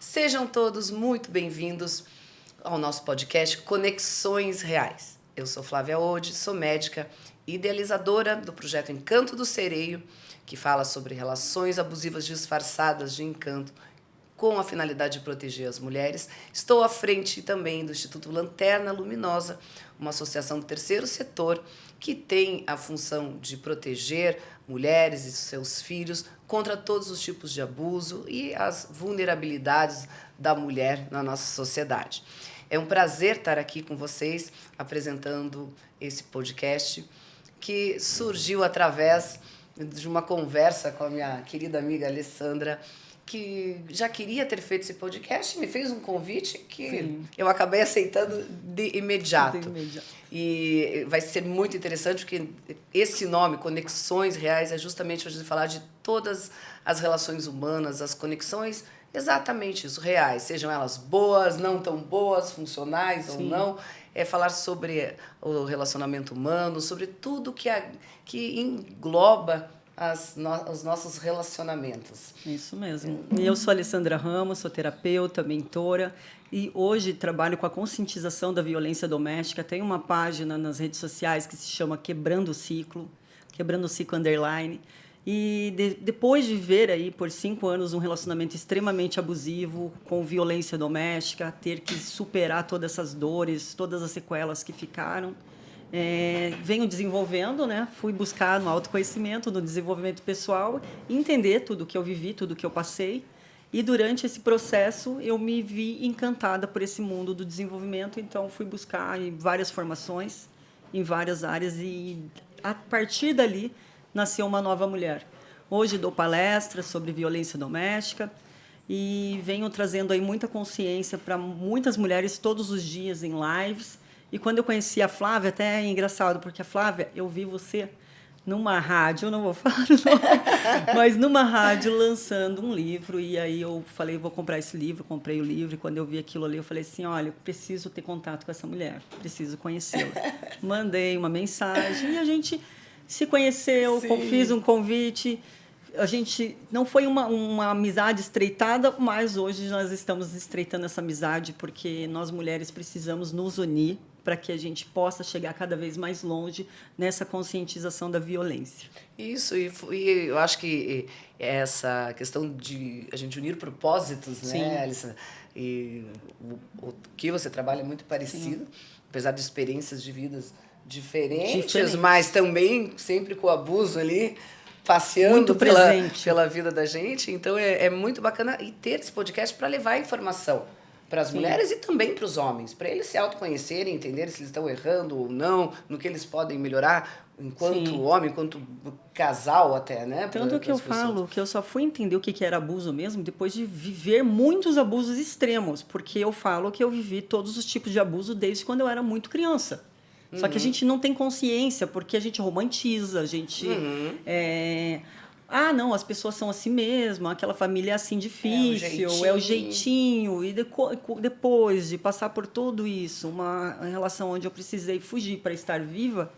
Sejam todos muito bem-vindos ao nosso podcast Conexões Reais. Eu sou Flávia Ode, sou médica idealizadora do projeto Encanto do Sereio, que fala sobre relações abusivas disfarçadas de encanto com a finalidade de proteger as mulheres. Estou à frente também do Instituto Lanterna Luminosa, uma associação do terceiro setor que tem a função de proteger mulheres e seus filhos contra todos os tipos de abuso e as vulnerabilidades da mulher na nossa sociedade. É um prazer estar aqui com vocês apresentando esse podcast que surgiu através de uma conversa com a minha querida amiga Alessandra, que já queria ter feito esse podcast, me fez um convite que eu acabei aceitando de imediato. E vai ser muito interessante, porque esse nome, Conexões Reais, é justamente para a gente falar de todas as relações humanas, as conexões exatamente isso, reais, sejam elas boas, não tão boas, funcionais ou não. É falar sobre o relacionamento humano, sobre tudo que engloba os nossos relacionamentos. Isso mesmo. Eu sou Alessandra Ramos, sou terapeuta, mentora, e hoje trabalho com a conscientização da violência doméstica. Tem uma página nas redes sociais que se chama Quebrando o Ciclo _, e depois de viver aí por 5 anos um relacionamento extremamente abusivo, com violência doméstica, ter que superar todas essas dores, todas as sequelas que ficaram, venho desenvolvendo, né? Fui buscar no autoconhecimento, no desenvolvimento pessoal, entender tudo que eu vivi, tudo que eu passei. E durante esse processo eu me vi encantada por esse mundo do desenvolvimento, então fui buscar em várias formações, em várias áreas, e a partir dali nasceu uma nova mulher. Hoje dou palestras sobre violência doméstica e venho trazendo aí muita consciência para muitas mulheres todos os dias em lives. E quando eu conheci a Flávia, até é engraçado, porque a Flávia, eu vi você numa rádio, eu não vou falar o nome, mas numa rádio lançando um livro, e aí eu falei, vou comprar esse livro, comprei o livro, e quando eu vi aquilo ali, eu falei assim, olha, eu preciso ter contato com essa mulher, preciso conhecê-la. Mandei uma mensagem e a gente se conheceu, fiz um convite. A gente não foi uma amizade estreitada, mas hoje nós estamos estreitando essa amizade porque nós mulheres precisamos nos unir para que a gente possa chegar cada vez mais longe nessa conscientização da violência. Isso, e eu acho que essa questão de a gente unir propósitos, né, Alissa? E o que você trabalha é muito parecido, apesar de experiências de vidas diferentes, mas também sempre com o abuso ali, passeando pela vida da gente. Então, é muito bacana e ter esse podcast para levar informação para as mulheres e também para os homens, para eles se autoconhecerem, entenderem se eles estão errando ou não, no que eles podem melhorar enquanto homem, enquanto casal até, né? Tanto que eu falo que eu só fui entender o que era abuso mesmo depois de viver muitos abusos extremos, porque eu falo que eu vivi todos os tipos de abuso desde quando eu era muito criança. Só que a gente não tem consciência, porque a gente romantiza, a gente... não, as pessoas são assim mesmo, aquela família é assim difícil, é o jeitinho. E depois de passar por tudo isso, uma relação onde eu precisei fugir para estar viva,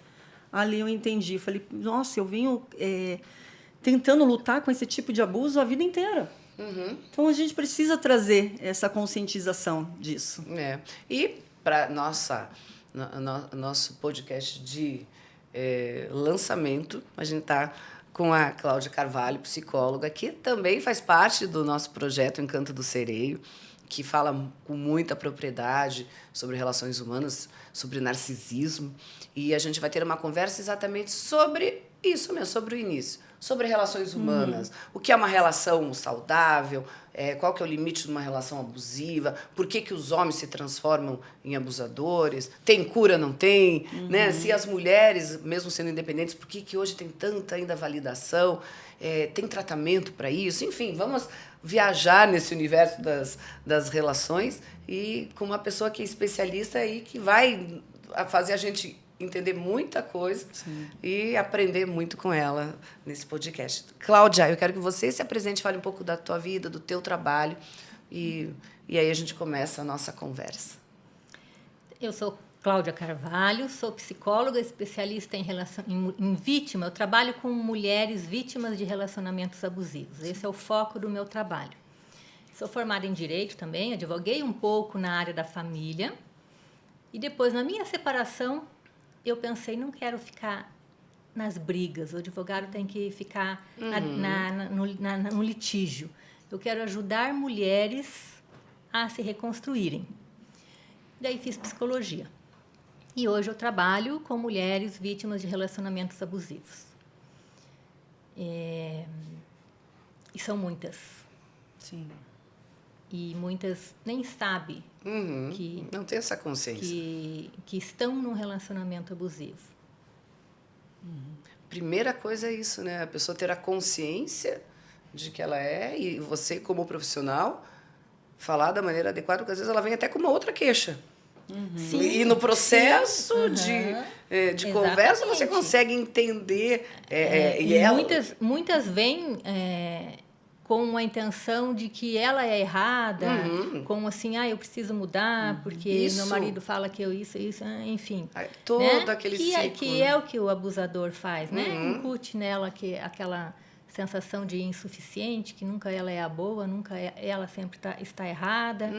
ali eu entendi. Falei, nossa, eu venho tentando lutar com esse tipo de abuso a vida inteira. Então, a gente precisa trazer essa conscientização disso. E para nosso podcast de lançamento, a gente está com a Cláudia Carvalho, psicóloga, que também faz parte do nosso projeto Encanto do Sereio, que fala com muita propriedade sobre relações humanas, sobre narcisismo. E a gente vai ter uma conversa exatamente sobre isso mesmo, sobre o início, sobre relações humanas, o que é uma relação saudável, qual que é o limite de uma relação abusiva, por que os homens se transformam em abusadores, tem cura, não tem, né? Se as mulheres, mesmo sendo independentes, por que hoje tem tanta ainda validação, tem tratamento para isso, enfim, vamos viajar nesse universo das relações e com uma pessoa que é especialista e que vai fazer a gente entender muita coisa e aprender muito com ela nesse podcast. Cláudia, eu quero que você se apresente, fale um pouco da tua vida, do teu trabalho e aí a gente começa a nossa conversa. Eu sou Cláudia Carvalho, sou psicóloga, especialista em vítima. Eu trabalho com mulheres vítimas de relacionamentos abusivos. Esse é o foco do meu trabalho. Sou formada em Direito também, advoguei um pouco na área da família. E depois, na minha separação, eu pensei, não quero ficar nas brigas. O advogado tem que ficar no litígio. Eu quero ajudar mulheres a se reconstruírem. Daí fiz psicologia. E hoje eu trabalho com mulheres vítimas de relacionamentos abusivos. E são muitas. Sim. E muitas nem sabem que não tem essa consciência. Que estão num relacionamento abusivo. Primeira coisa é isso, né? A pessoa ter a consciência de que ela é, e você, como profissional, falar da maneira adequada, porque às vezes ela vem até com uma outra queixa. Sim, e no processo de conversa você consegue entender. Muitas vêm com a intenção de que ela é errada, como assim, eu preciso mudar, porque meu marido fala que eu isso, enfim. Todo aquele ciclo. Que é o que o abusador faz, né? Incute nela aquela sensação de insuficiente, que nunca ela é a boa, ela sempre está errada.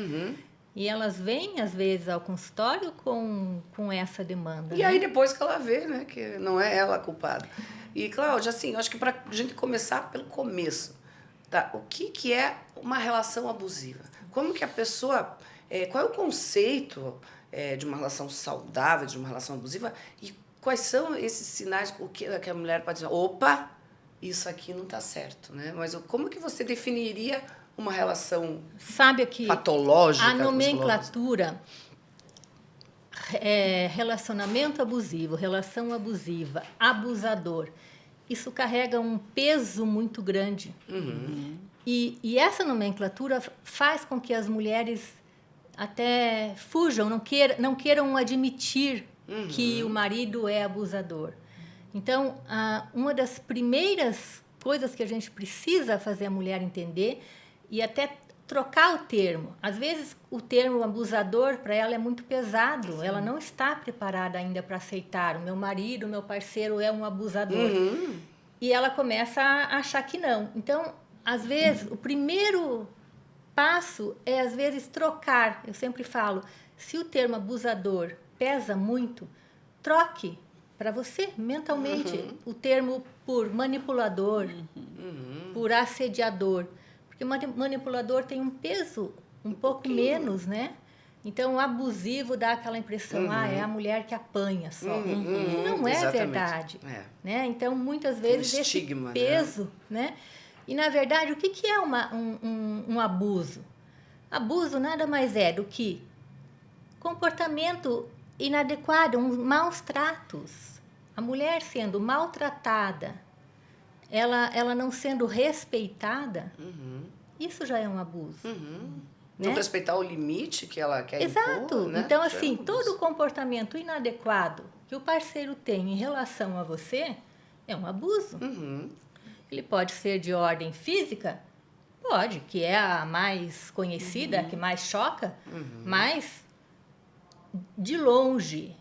E elas vêm, às vezes, ao consultório com essa demanda. E aí, depois que ela vê, né, que não é ela a culpada. E, Cláudia, assim, eu acho que para a gente começar pelo começo, tá? O que é uma relação abusiva? Como que a pessoa... qual é o conceito de uma relação saudável, de uma relação abusiva? E quais são esses sinais que a mulher pode dizer, opa, isso aqui não está certo, né? Mas como que você definiria uma relação patológica? A nomenclatura relacionamento abusivo, relação abusiva, abusador, isso carrega um peso muito grande. E essa nomenclatura faz com que as mulheres até fujam, não queiram admitir que o marido é abusador. Então, uma das primeiras coisas que a gente precisa fazer a mulher entender e até trocar o termo. Às vezes, o termo abusador, para ela, é muito pesado. Sim. Ela não está preparada ainda para aceitar. O meu marido, o meu parceiro é um abusador. E ela começa a achar que não. Então, às vezes, o primeiro passo é, às vezes, trocar. Eu sempre falo, se o termo abusador pesa muito, troque para você, mentalmente, o termo por manipulador, por assediador. Porque manipulador tem um peso um pouco menos, né? Então, abusivo dá aquela impressão, é a mulher que apanha só. E não é verdade. Né? Então, muitas vezes, estigma, esse peso... Né? E, na verdade, o que é um abuso? Abuso nada mais é do que comportamento inadequado, maus tratos. A mulher sendo maltratada, ela não sendo respeitada, isso já é um abuso. Não respeitar o limite que ela quer impor, né? Então, assim, todo comportamento inadequado que o parceiro tem em relação a você é um abuso. Ele pode ser de ordem física? Pode, que é a mais conhecida, a que mais choca, mas, de longe,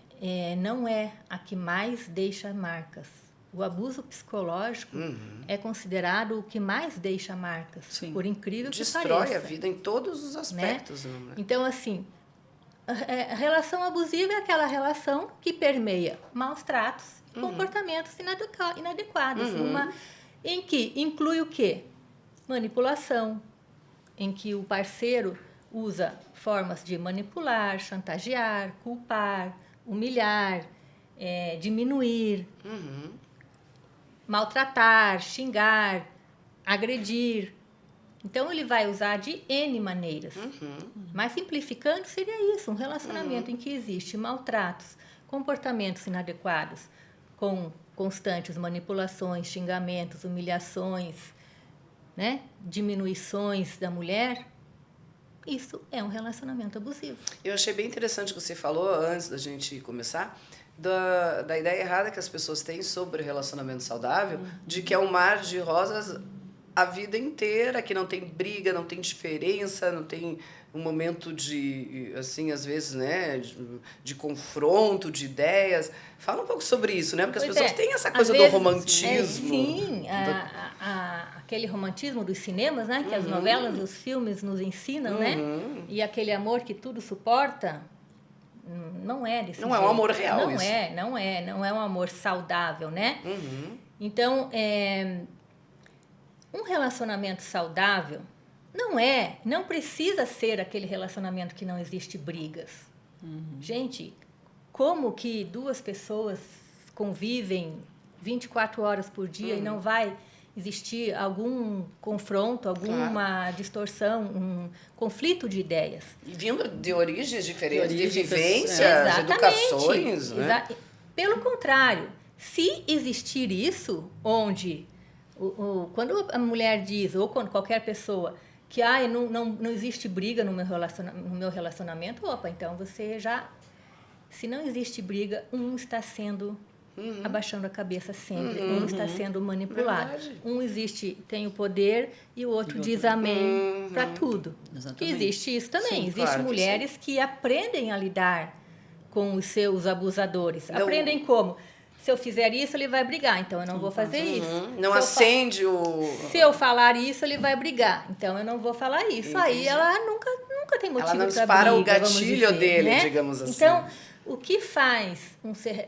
não é a que mais deixa marcas. O abuso psicológico é considerado o que mais deixa marcas, por incrível que pareça. Destrói a vida em todos os aspectos. Né? Então, assim, a relação abusiva é aquela relação que permeia maus tratos e comportamentos inadequados. Em que inclui o quê? Manipulação, em que o parceiro usa formas de manipular, chantagear, culpar, humilhar, diminuir, maltratar, xingar, agredir. Então, ele vai usar de N maneiras. Mas, simplificando, seria isso, um relacionamento em que existe maltratos, comportamentos inadequados, com constantes manipulações, xingamentos, humilhações, né? Diminuições da mulher. Isso é um relacionamento abusivo. Eu achei bem interessante o que você falou, antes da gente começar, da ideia errada que as pessoas têm sobre o relacionamento saudável, de que é um mar de rosas a vida inteira, que não tem briga, não tem diferença, não tem um momento de, assim, às vezes, né, de confronto, de ideias. Fala um pouco sobre isso, né? Porque as pessoas têm essa coisa do romantismo. Sim, aquele romantismo dos cinemas, né? Que as novelas, os filmes nos ensinam, né? E aquele amor que tudo suporta, não é desse jeito. Não é um amor real não isso. Não é um amor saudável, né? Então, um relacionamento saudável não precisa ser aquele relacionamento que não existe brigas. Gente, como que duas pessoas convivem 24 horas por dia e não vai existir algum confronto, alguma distorção, um conflito de ideias? E vindo de origens diferentes, de origens, vivências, Exatamente. educações, né? Pelo contrário, se existir isso, onde quando a mulher diz, ou quando qualquer pessoa, que não existe briga no meu relacionamento, opa, então você já... Se não existe briga, um está sendo abaixando a cabeça sempre, um está sendo manipulado. Verdade. Tem o poder e o outro diz amém para tudo. Exatamente. Que existe isso também. Sim, Existem claro que mulheres que aprendem a lidar com os seus abusadores. Não. Aprendem como? Se eu fizer isso, ele vai brigar, então eu não vou fazer isso. Não acende Se eu falar isso, ele vai brigar, então eu não vou falar isso. Entendi. Aí ela nunca tem motivo Ela não para dispara briga, o gatilho vamos dizer, dele, né? digamos assim. Então, o que faz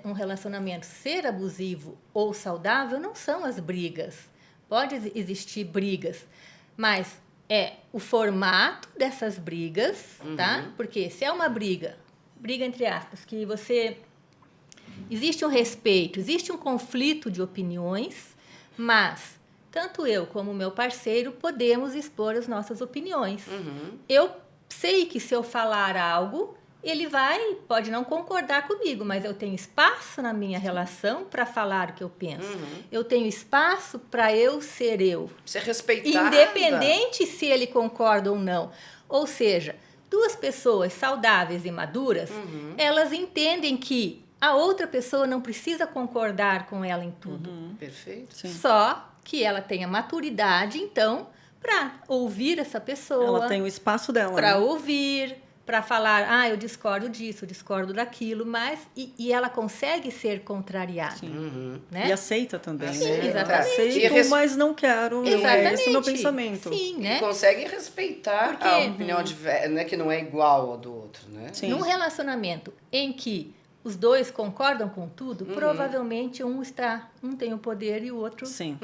um relacionamento ser abusivo ou saudável não são as brigas. Pode existir brigas, mas é o formato dessas brigas, tá? Porque se é uma briga entre aspas, que você... Existe um respeito, existe um conflito de opiniões, mas tanto eu como o meu parceiro podemos expor as nossas opiniões. Eu sei que se eu falar algo, ele pode não concordar comigo, mas eu tenho espaço na minha relação para falar o que eu penso. Eu tenho espaço para eu ser eu. Ser respeitada. Independente se ele concorda ou não. Ou seja, duas pessoas saudáveis e maduras, elas entendem que a outra pessoa não precisa concordar com ela em tudo. Perfeito. Sim. Só que ela tenha maturidade, então, para ouvir essa pessoa. Ela tem o espaço dela. Para né? ouvir, para falar, eu discordo disso, eu discordo daquilo, mas... E ela consegue ser contrariada. Né? E aceita também. Sim, né? exatamente. Aceito, mas não quero. Exatamente. Esse é o meu pensamento. Sim, né? E consegue respeitar Porque- a opinião né, que não é igual ao do outro, né? Sim. Num relacionamento em que os dois concordam com tudo, provavelmente um tem o poder e o outro Sim.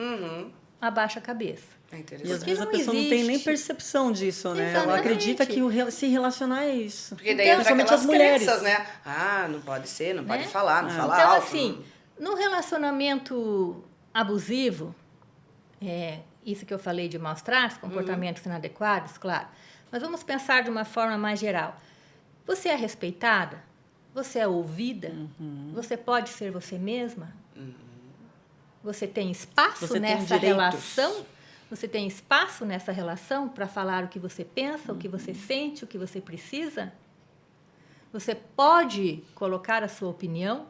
abaixa a cabeça. É E às interessante. Porque vezes a não pessoa não tem nem existe. percepção disso, né? Ela Exatamente. acredita que se relacionar é isso. Porque daí Então, entra principalmente aquelas as mulheres. crenças, né? Não pode ser, não pode Né? falar, não falar Então, alto. assim, no relacionamento abusivo, isso que eu falei de maus tratos, comportamentos inadequados, claro. Mas vamos pensar de uma forma mais geral. Você é respeitada? Você é ouvida? Você pode ser você mesma? Você tem espaço Você tem nessa direitos. relação? Você tem espaço nessa relação para falar o que você pensa, o que você sente, o que você precisa? Você pode colocar a sua opinião?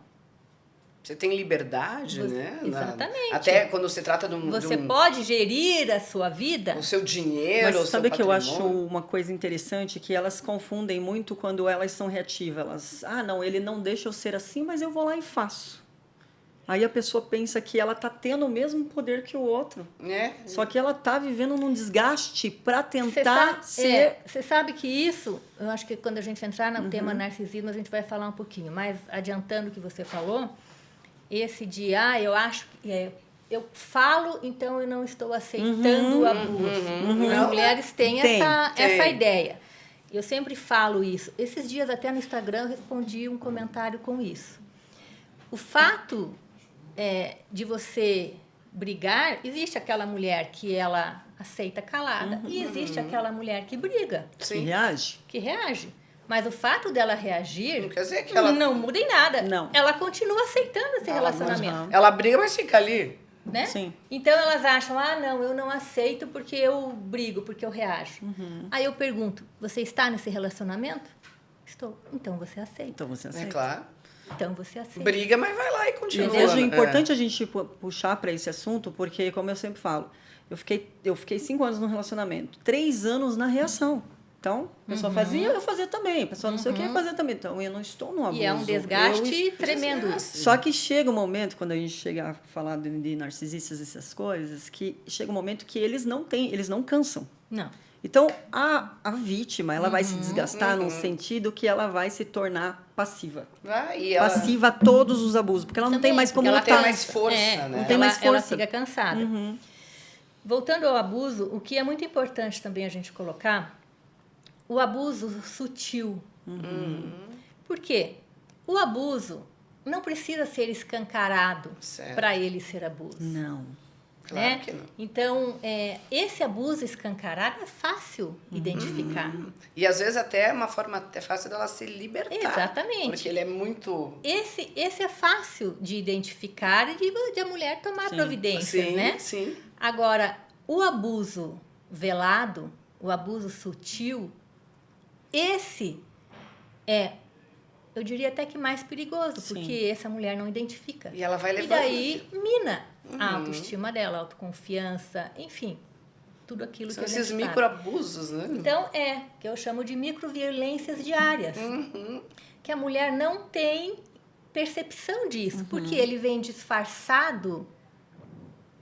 Você tem liberdade, né? Exatamente. Até quando se trata de um... Você pode gerir a sua vida? O seu dinheiro, o Mas seu sabe que eu acho patrimônio. uma coisa interessante? Que elas confundem muito quando elas são reativas. Elas, não, ele não deixa eu ser assim, mas eu vou lá e faço. Aí a pessoa pensa que ela está tendo o mesmo poder que o outro. Só que ela está vivendo num desgaste para tentar ser... Você sabe que isso, eu acho que quando a gente entrar no tema narcisismo, a gente vai falar um pouquinho. Mas adiantando o que você falou, esse de, eu acho que... eu falo, então eu não estou aceitando o abuso. As mulheres têm essa ideia. Eu sempre falo isso. Esses dias, até no Instagram, eu respondi um comentário com isso. O fato de você brigar, existe aquela mulher que ela aceita calada e existe aquela mulher que briga, Que reage. que reage. Mas o fato dela reagir Não quer dizer que ela... não muda em nada. Não. Ela continua aceitando esse relacionamento. Ela briga, mas fica ali. Né? Sim. Então elas acham, não, eu não aceito porque eu brigo, porque eu reajo. Aí eu pergunto, você está nesse relacionamento? Estou. Então você aceita. Então você aceita. É claro. Então você aceita. Briga, mas vai lá e Eu continua. vejo né? importante a gente puxar para esse assunto, porque, como eu sempre falo, Eu fiquei 5 anos no relacionamento, 3 anos na reação. Então, a pessoa fazia, eu fazia também. A pessoa não sei o que, eu fazia também. Então, eu não estou no abuso. E é um desgaste tremendo. Só que chega um momento, quando a gente chega a falar de narcisistas e essas coisas, que chega um momento que eles não cansam. Não. Então, a vítima, ela vai se desgastar num sentido que ela vai se tornar passiva. Passiva a todos os abusos, porque ela não tem mais como lutar. Ela lutar. tem mais força, né? Não tem mais força. Ela fica cansada. Voltando ao abuso, o que é muito importante também a gente colocar, o abuso sutil. Por quê? O abuso não precisa ser escancarado para ele ser abuso. Não. Claro que não. Então, esse abuso escancarado é fácil identificar. E às vezes até é uma forma até fácil dela se libertar. Exatamente. Porque ele é muito... Esse é fácil de identificar e de a mulher tomar providências, né? Sim. Agora, o abuso velado, o abuso sutil, esse é, eu diria até que mais perigoso, porque essa mulher não identifica. E ela vai levando. E daí mina a autoestima dela, a autoconfiança, enfim, tudo aquilo São que a gente esses sabe. microabusos, né? Então, que eu chamo de microviolências diárias, que a mulher não tem percepção disso, porque ele vem disfarçado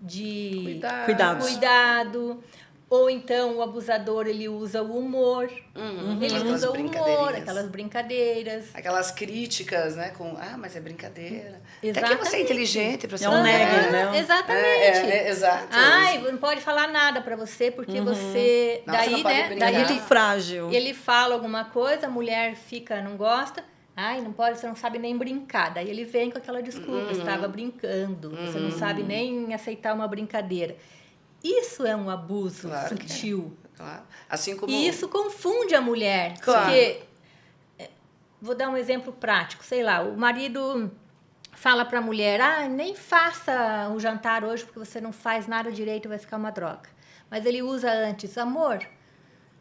de cuidado, ou então o abusador ele usa o humor, ele usa o humor, aquelas brincadeiras, aquelas críticas, né, com mas é brincadeira. Exatamente. Até que você é inteligente para ser né? Exatamente. Exato. Não pode falar nada para você porque você Não, você não pode brincar. daí muito frágil. Ele fala alguma coisa, a mulher não gosta. Não pode, você não sabe nem brincar. Daí ele vem com aquela desculpa, estava brincando, você não sabe nem aceitar uma brincadeira. Isso é um abuso sutil. Claro. Assim como... E isso confunde a mulher. Claro. Porque, vou dar um exemplo prático, sei lá, o marido fala para a mulher, nem faça o jantar hoje porque você não faz nada direito, vai ficar uma droga. Mas ele usa antes, amor,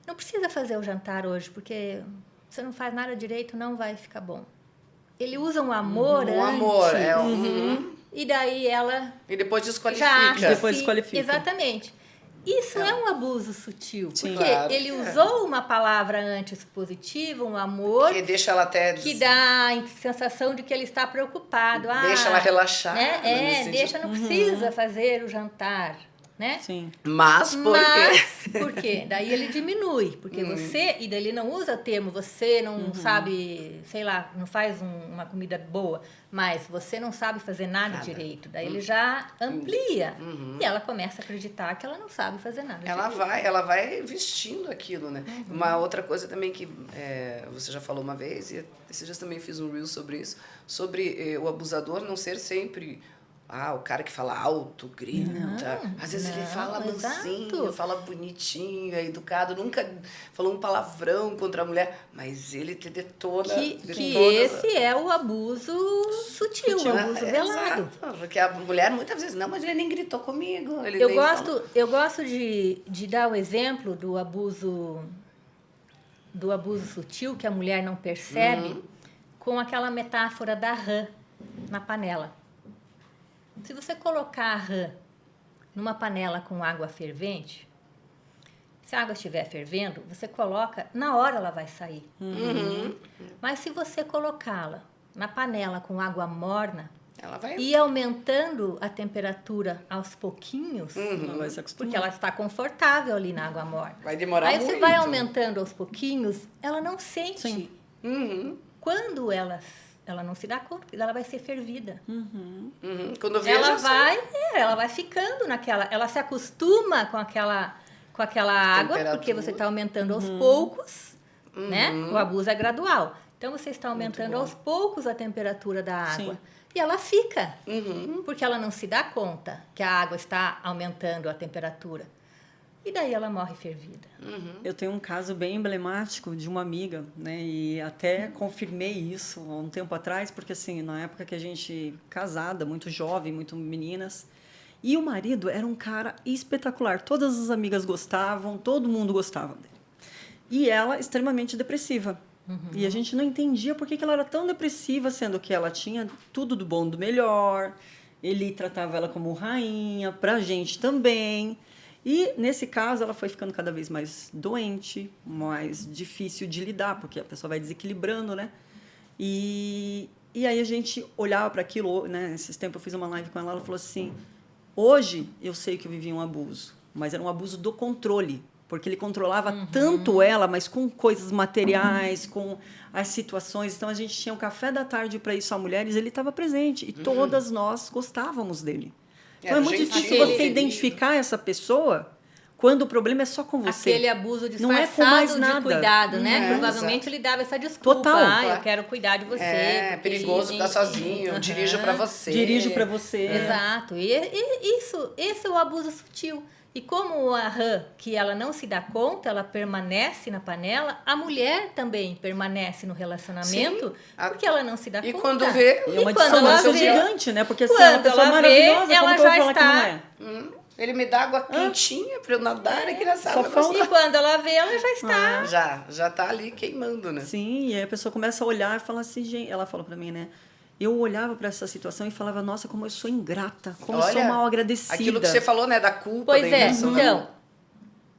não precisa fazer o jantar hoje porque você não faz nada direito, não vai ficar bom. Ele usa um amor antes. Um amor, E daí ela... E depois desqualifica. Já acha Depois desqualifica. Exatamente. Isso é um abuso sutil. Sim. Porque Claro ele usou uma palavra antes positiva, um amor... Que deixa ela até... Que dá a sensação de que ele está preocupado. Deixa ela relaxar. Não precisa fazer o jantar. Né? Sim. Mas por quê? Daí ele diminui, porque e daí ele não usa o termo, você não sabe, sei lá, não faz uma comida boa, mas você não sabe fazer nada direito. Daí ele já amplia e ela começa a acreditar que ela não sabe fazer nada ela vai vestindo aquilo, né? Uma outra coisa também que você já falou uma vez, e esses dias também fiz um reel sobre isso, sobre o abusador não ser sempre... o cara que fala alto, grita. Às vezes ele fala mansinho, fala bonitinho, é educado. Nunca falou um palavrão contra a mulher, mas ele te detona. Que esse é o abuso sutil, o abuso velado. Exato, porque a mulher muitas vezes, não, mas ele nem gritou comigo. Eu gosto de dar o exemplo do abuso sutil, que a mulher não percebe, com aquela metáfora da rã na panela. Se você colocar a rã numa panela com água fervente, se a água estiver fervendo, você coloca, na hora ela vai sair. Mas se você colocá-la na panela com água morna, ela vai... e aumentando a temperatura aos pouquinhos, Ela vai se acostumar. porque ela está confortável ali na água morna. Vai demorar muito. Aí você vai aumentando aos pouquinhos, ela não sente. Sim. Quando ela não se dá conta, ela vai ser fervida. Quando eu vejo, ela vai ficando naquela... Ela se acostuma com aquela água, porque você está aumentando aos poucos, né? O abuso é gradual. Então, você está aumentando aos poucos a temperatura da água. Sim. E ela fica, porque ela não se dá conta que a água está aumentando a temperatura. E daí ela morre fervida. Eu tenho um caso bem emblemático de uma amiga, né? E até confirmei isso há um tempo atrás, porque assim, na época que a gente casada, muito jovem, muito meninas, e o marido era um cara espetacular. Todas as amigas gostavam, todo mundo gostava dele. E ela extremamente depressiva. E a gente não entendia por que ela era tão depressiva, sendo que ela tinha tudo do bom do melhor. Ele tratava ela como rainha, pra gente também. E, nesse caso, ela foi ficando cada vez mais doente, mais difícil de lidar, porque a pessoa vai desequilibrando, né? E aí a gente olhava para aquilo, né? Esses tempos eu fiz uma live com ela falou assim, hoje eu sei que eu vivi um abuso, mas era um abuso do controle, porque ele controlava tanto ela, mas com coisas materiais, com as situações. Então, a gente tinha um café da tarde para ir só mulheres, ele estava presente, e todas nós gostávamos dele. Então, é muito difícil você identificar essa pessoa quando o problema é só com você. Aquele abuso disfarçado não é com mais nada. de cuidado, né? Provavelmente ele dava essa desculpa. Total. Eu quero cuidar de você. É perigoso ficar sozinho, dirijo para você. Dirijo para você. Exato. E esse é o abuso sutil. E como a rã, que ela não se dá conta, ela permanece na panela, a mulher também permanece no relacionamento, porque ela não se dá conta. E quando vê... É uma dissonância gigante, né? Porque assim, quando uma pessoa ela maravilhosa, vê, ela como que eu já vou falar está... que não é? Ele me dá água quentinha para eu nadar aqui nessa Só água. falta- E quando ela vê, ela já está... Já tá ali queimando, né? Sim, e aí a pessoa começa a olhar e fala assim, gente... Ela falou para mim, né? Eu olhava para essa situação e falava, nossa, como eu sou ingrata, como eu sou mal agradecida. Aquilo que você falou, né? Da culpa, Pois da é, inversão. então,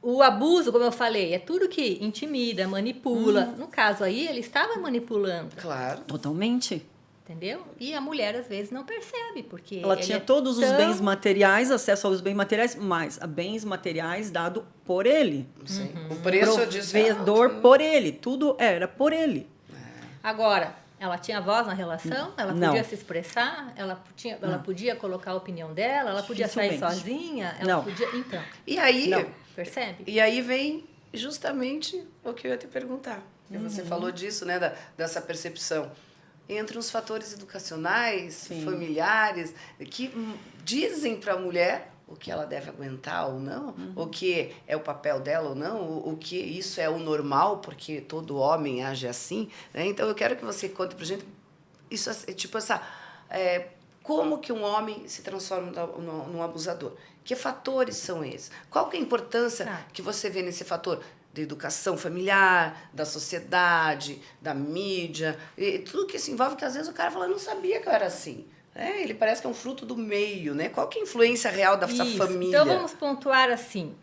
o abuso, como eu falei, é tudo que intimida, manipula. No caso aí, ele estava manipulando, Claro. Totalmente. entendeu? E a mulher, às vezes, não percebe, porque Ela ele tinha é todos os tão- bens materiais, acesso aos bens materiais, mas a bens materiais dado por ele. Sim. O preço disso é Provedor alto. por ele. Tudo era por ele. Agora, ela tinha voz na relação, ela Não. podia se expressar, ela podia colocar a opinião dela, ela podia sair Dificilmente. sozinha, ela Não. podia... Então, E aí, Não. percebe? e aí vem justamente o que eu ia te perguntar. E você falou disso, né? Dessa percepção. Entre os fatores educacionais, Sim. familiares, que dizem para a mulher o que ela deve aguentar ou não, o que é o papel dela ou não, o que isso é o normal, porque todo homem age assim, né? Então, eu quero que você conte para gente isso, tipo essa... como que um homem se transforma num abusador? Que fatores são esses? Qual que é a importância que você vê nesse fator? Da educação familiar, da sociedade, da mídia, e tudo que se envolve, que às vezes o cara fala, eu não sabia que eu era assim. Ele parece que é um fruto do meio, né? Qual que é a influência real dessa Isso. família? Então, vamos pontuar assim.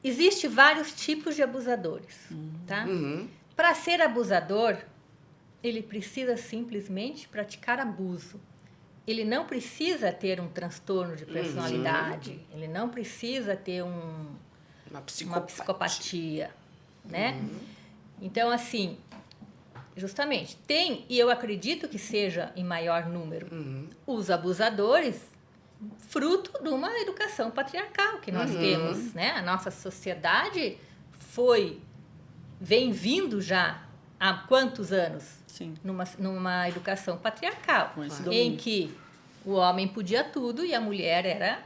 Existem vários tipos de abusadores, tá? Para ser abusador, ele precisa simplesmente praticar abuso. Ele não precisa ter um transtorno de personalidade, ele não precisa ter uma psicopatia, né? Então, assim, justamente, tem, e eu acredito que seja em maior número, os abusadores, fruto de uma educação patriarcal que nós temos, né? A nossa sociedade vem vindo já há quantos anos? Sim. Numa educação patriarcal, Com esse em domínio. que o homem podia tudo e a mulher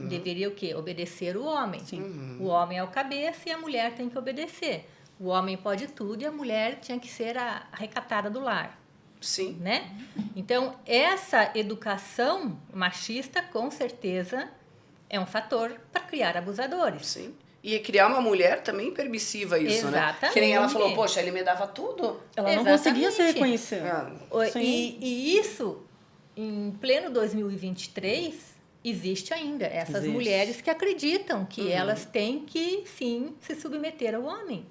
deveria o quê? Obedecer o homem. Sim. O homem é o cabeça e a mulher tem que obedecer. O homem pode tudo e a mulher tinha que ser a recatada do lar, Sim. né? Então, essa educação machista, com certeza, é um fator para criar abusadores. Sim. E criar uma mulher também permissiva isso, né? Exatamente. Que nem ela falou, poxa, ele me dava tudo. Ela não Exatamente. conseguia se reconhecer. Sim. E isso, em pleno 2023, existe ainda. Essas Existe. mulheres que acreditam que elas têm que, sim, se submeter ao homem.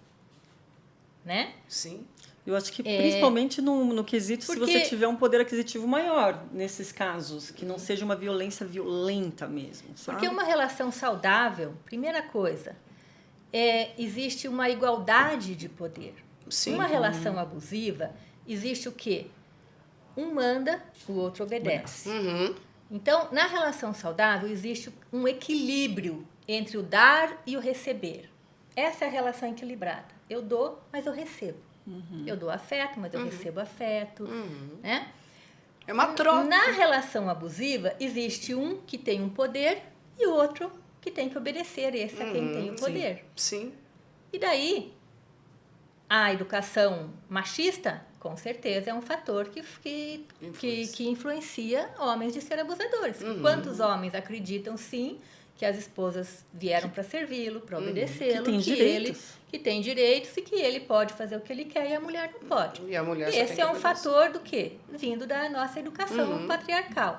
Né? Sim. Eu acho que principalmente no quesito se Porque- você tiver um poder aquisitivo maior nesses casos, que não seja uma violência violenta mesmo, sabe? Porque uma relação saudável, primeira coisa, existe uma igualdade de poder. Sim. Uma relação abusiva, existe o quê? Um manda, o outro obedece. Então, na relação saudável, existe um equilíbrio entre o dar e o receber. Essa é a relação equilibrada. Eu dou, mas eu recebo. Eu dou afeto, mas eu recebo afeto. Né? É uma troca. Na relação abusiva, existe um que tem um poder e o outro que tem que obedecer. Esse é quem tem o poder. Sim. E daí, a educação machista, com certeza, é um fator que influencia homens de ser abusadores. Quantos homens acreditam, sim, que as esposas vieram para servi-lo, para obedecê-lo, Que tem direitos. que tem direitos e que ele pode fazer o que ele quer e a mulher não pode. E a mulher E só tem esse que é um obedecer. fator do quê? Vindo da nossa educação patriarcal.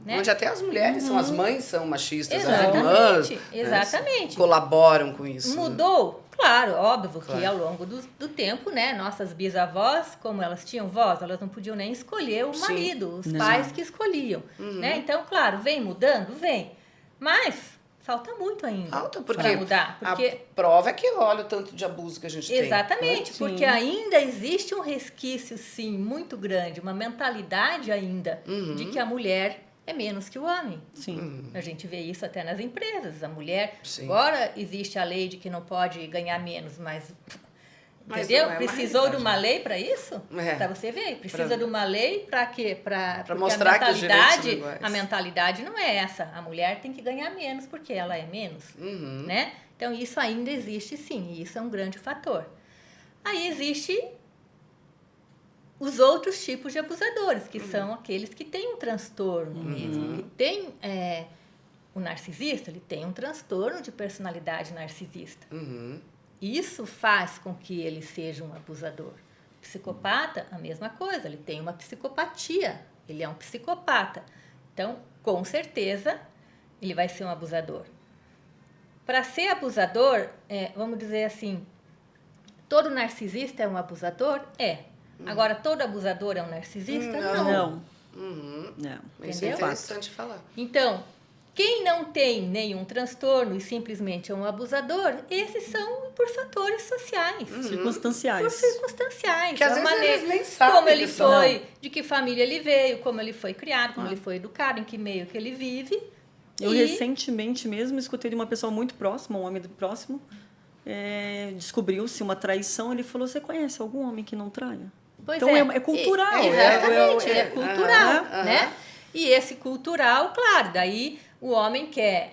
Né? Onde até as mulheres são, as mães são machistas, as Exatamente, irmãs né, exatamente. colaboram com isso. Né? Mudou? Claro, óbvio Claro. que ao longo do tempo, né, nossas bisavós, como elas tinham voz, elas não podiam nem escolher o Sim. marido, os Não. pais que escolhiam. Né? Então, claro, vem mudando? Vem. Mas falta muito ainda Falta, porque para mudar. Porque, a prova é que olha o tanto de abuso que a gente tem. exatamente, Sim. porque ainda existe um resquício, sim, muito grande, uma mentalidade ainda de que a mulher é menos que o homem. Sim. A gente vê isso até nas empresas. A mulher, Sim. agora existe a lei de que não pode ganhar menos, mas Mas entendeu? não é uma Precisou de realidade. uma lei para isso? É. Para você ver. Precisa Pra- de uma lei para quê? Para mostrar que os direitos são iguais. a mentalidade não é essa. A mulher tem que ganhar menos porque ela é menos. Né? Então, isso ainda existe sim. E isso é um grande fator. Aí existe os outros tipos de abusadores, que são aqueles que têm um transtorno mesmo. Que tem, o narcisista, ele tem um transtorno de personalidade narcisista. Isso faz com que ele seja um abusador. O psicopata, a mesma coisa, ele tem uma psicopatia, ele é um psicopata. Então, com certeza, ele vai ser um abusador. Para ser abusador, vamos dizer assim, todo narcisista é um abusador? É. Agora, todo abusador é um narcisista? Não. Uhum. Não. Isso é Entendeu? interessante falar. Então, quem não tem nenhum transtorno e simplesmente é um abusador, esses são por fatores sociais. Por Circunstanciais. circunstanciais. Que às A vezes maneira- eles nem sabem como ele que são. foi, de que família ele veio, como ele foi criado, como ele foi educado, em que meio que ele vive. Eu E- recentemente mesmo escutei de uma pessoa muito próxima, um homem próximo, descobriu-se uma traição. Ele falou: você conhece algum homem que não traia? Pois Então é cultural. Exatamente, É, é cultural, aham, né? aham. E esse cultural, claro, daí o homem quer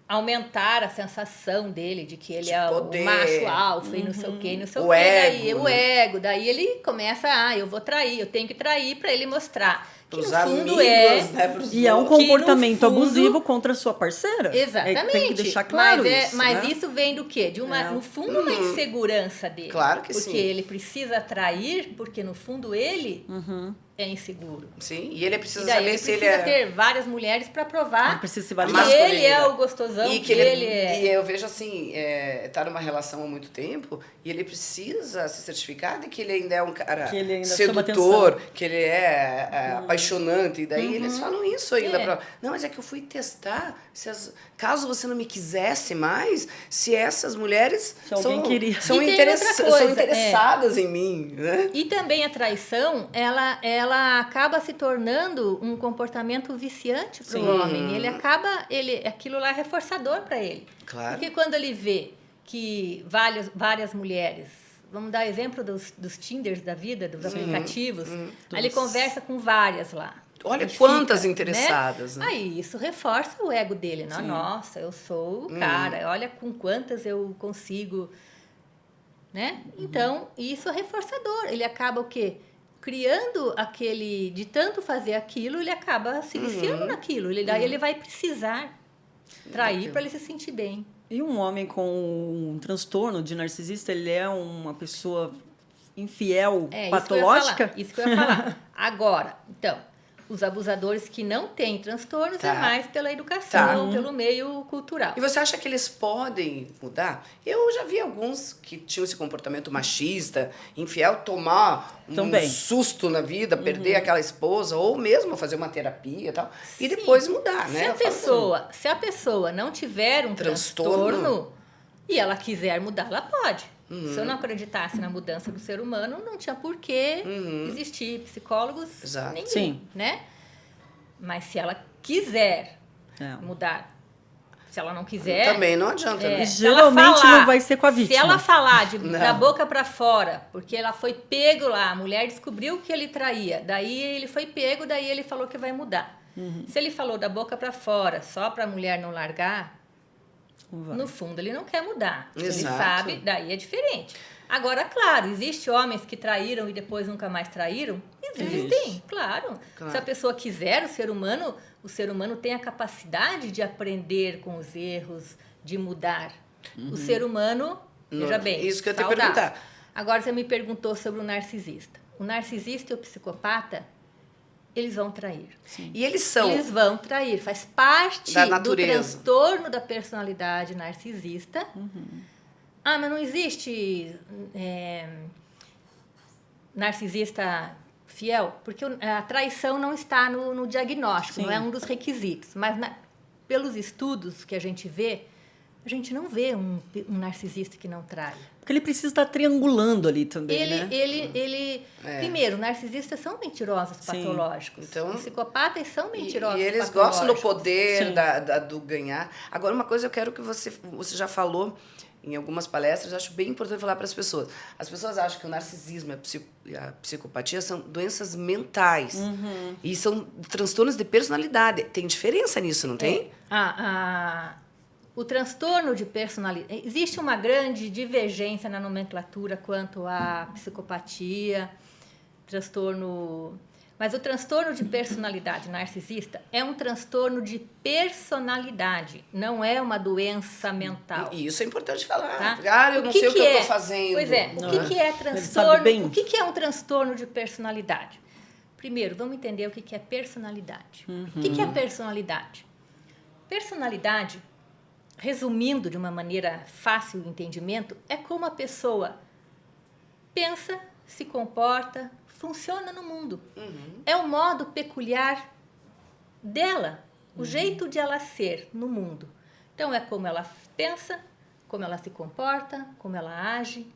aumentar a sensação dele de que ele De é poder. o macho alfa e não sei o quê, não sei O o quê. ego, Daí, o né? ego. Daí ele começa, eu vou trair, eu tenho que trair para ele mostrar que Pros no fundo amigos, né? Pros E é um outros. comportamento fundo- abusivo contra a sua parceira. Exatamente. Tem que deixar claro isso. Mas né? isso vem do quê? De uma, no fundo, uma insegurança dele. Claro que porque sim. ele precisa atrair, porque no fundo ele é inseguro. Sim, e ele precisa E daí saber ele se ele precisa é... ter várias mulheres para provar Ele precisa se que validar. ele é o gostosão, E que que ele é... E eu vejo assim, tá numa relação há muito tempo e ele precisa se certificar de que ele ainda é um cara Que ele ainda chama sedutor, que ele é apaixonante. E daí eles falam isso ainda. É. Não, mas é que eu fui testar. Caso você não me quisesse mais, se essas mulheres Se alguém queria. são, E tem outra coisa, são interessadas em mim, né? E também a traição, ela acaba se tornando um comportamento viciante para o homem. Ele acaba, aquilo lá é reforçador para ele. Claro. Porque quando ele vê que várias mulheres, vamos dar exemplo dos Tinders da vida, dos aplicativos, aí ele conversa com várias lá. Olha Ele quantas fica, interessadas, né? Aí isso reforça o ego dele. Não? Nossa, eu sou o cara, olha com quantas eu consigo... Né? Então, isso é reforçador. Ele acaba o quê? Criando aquele... De tanto fazer aquilo, ele acaba se viciando naquilo. Daí ele vai precisar trair para ele se sentir bem. E um homem com um transtorno de narcisista, ele é uma pessoa infiel, patológica? Isso que eu ia falar. Agora, então, os abusadores que não têm transtornos Tá. é mais pela educação, Tá. pelo meio cultural. E você acha que eles podem mudar? Eu já vi alguns que tinham esse comportamento machista, infiel, tomar um Também. susto na vida, perder aquela esposa, ou mesmo fazer uma terapia e tal, e depois mudar, né? Se a pessoa não tiver um transtorno e ela quiser mudar, ela pode. Se eu não acreditasse na mudança do ser humano, não tinha por que existir psicólogos, Exato. ninguém, Sim. né? Mas se ela quiser É. mudar, se ela não quiser... Também não adianta, né? se ela Geralmente falar- não vai ser com a vítima. Se ela falar da Não. boca para fora, porque ela foi pego lá, a mulher descobriu que ele traía, daí ele foi pego, daí ele falou que vai mudar. Se ele falou da boca para fora, só para a mulher não largar, Vai. no fundo ele não quer mudar. Se ele Exato. sabe, daí é diferente. Agora, claro, existe homens que traíram e depois nunca mais traíram? Existem, claro. Se a pessoa quiser, o ser humano tem a capacidade de aprender com os erros, de mudar. O ser humano, veja bem, isso que eu ia te saudável. perguntar. Agora você me perguntou sobre o narcisista. O narcisista e o psicopata, eles vão trair. Sim. E eles são Eles vão trair. Faz parte da do natureza. transtorno da personalidade narcisista. Ah, mas não existe narcisista fiel? Porque a traição não está no diagnóstico, Sim. não é um dos requisitos. Mas pelos estudos que a gente vê, a gente não vê um narcisista que não trai. Porque ele precisa estar triangulando ali também, né? Primeiro, narcisistas são mentirosos Sim. patológicos. Então, psicopatas são mentirosos E eles patológicos. gostam do poder, Sim. do ganhar. Agora, uma coisa eu quero que você já falou em algumas palestras, eu acho bem importante falar para as pessoas. As pessoas acham que o narcisismo e a psicopatia são doenças mentais. E são transtornos de personalidade. Tem diferença nisso, não tem? O transtorno de personalidade... Existe uma grande divergência na nomenclatura quanto à psicopatia, transtorno... Mas o transtorno de personalidade narcisista é um transtorno de personalidade, não é uma doença mental. E isso é importante falar. Tá? Ah, eu não sei o que eu estou fazendo. Pois é, Não o que é sabe transtorno? bem. O que é um transtorno de personalidade? Primeiro, vamos entender o que é personalidade. O que é personalidade? Personalidade, resumindo de uma maneira fácil de entendimento, é como a pessoa pensa, se comporta, funciona no mundo. É o modo peculiar dela, o jeito de ela ser no mundo. Então, é como ela pensa, como ela se comporta, como ela age.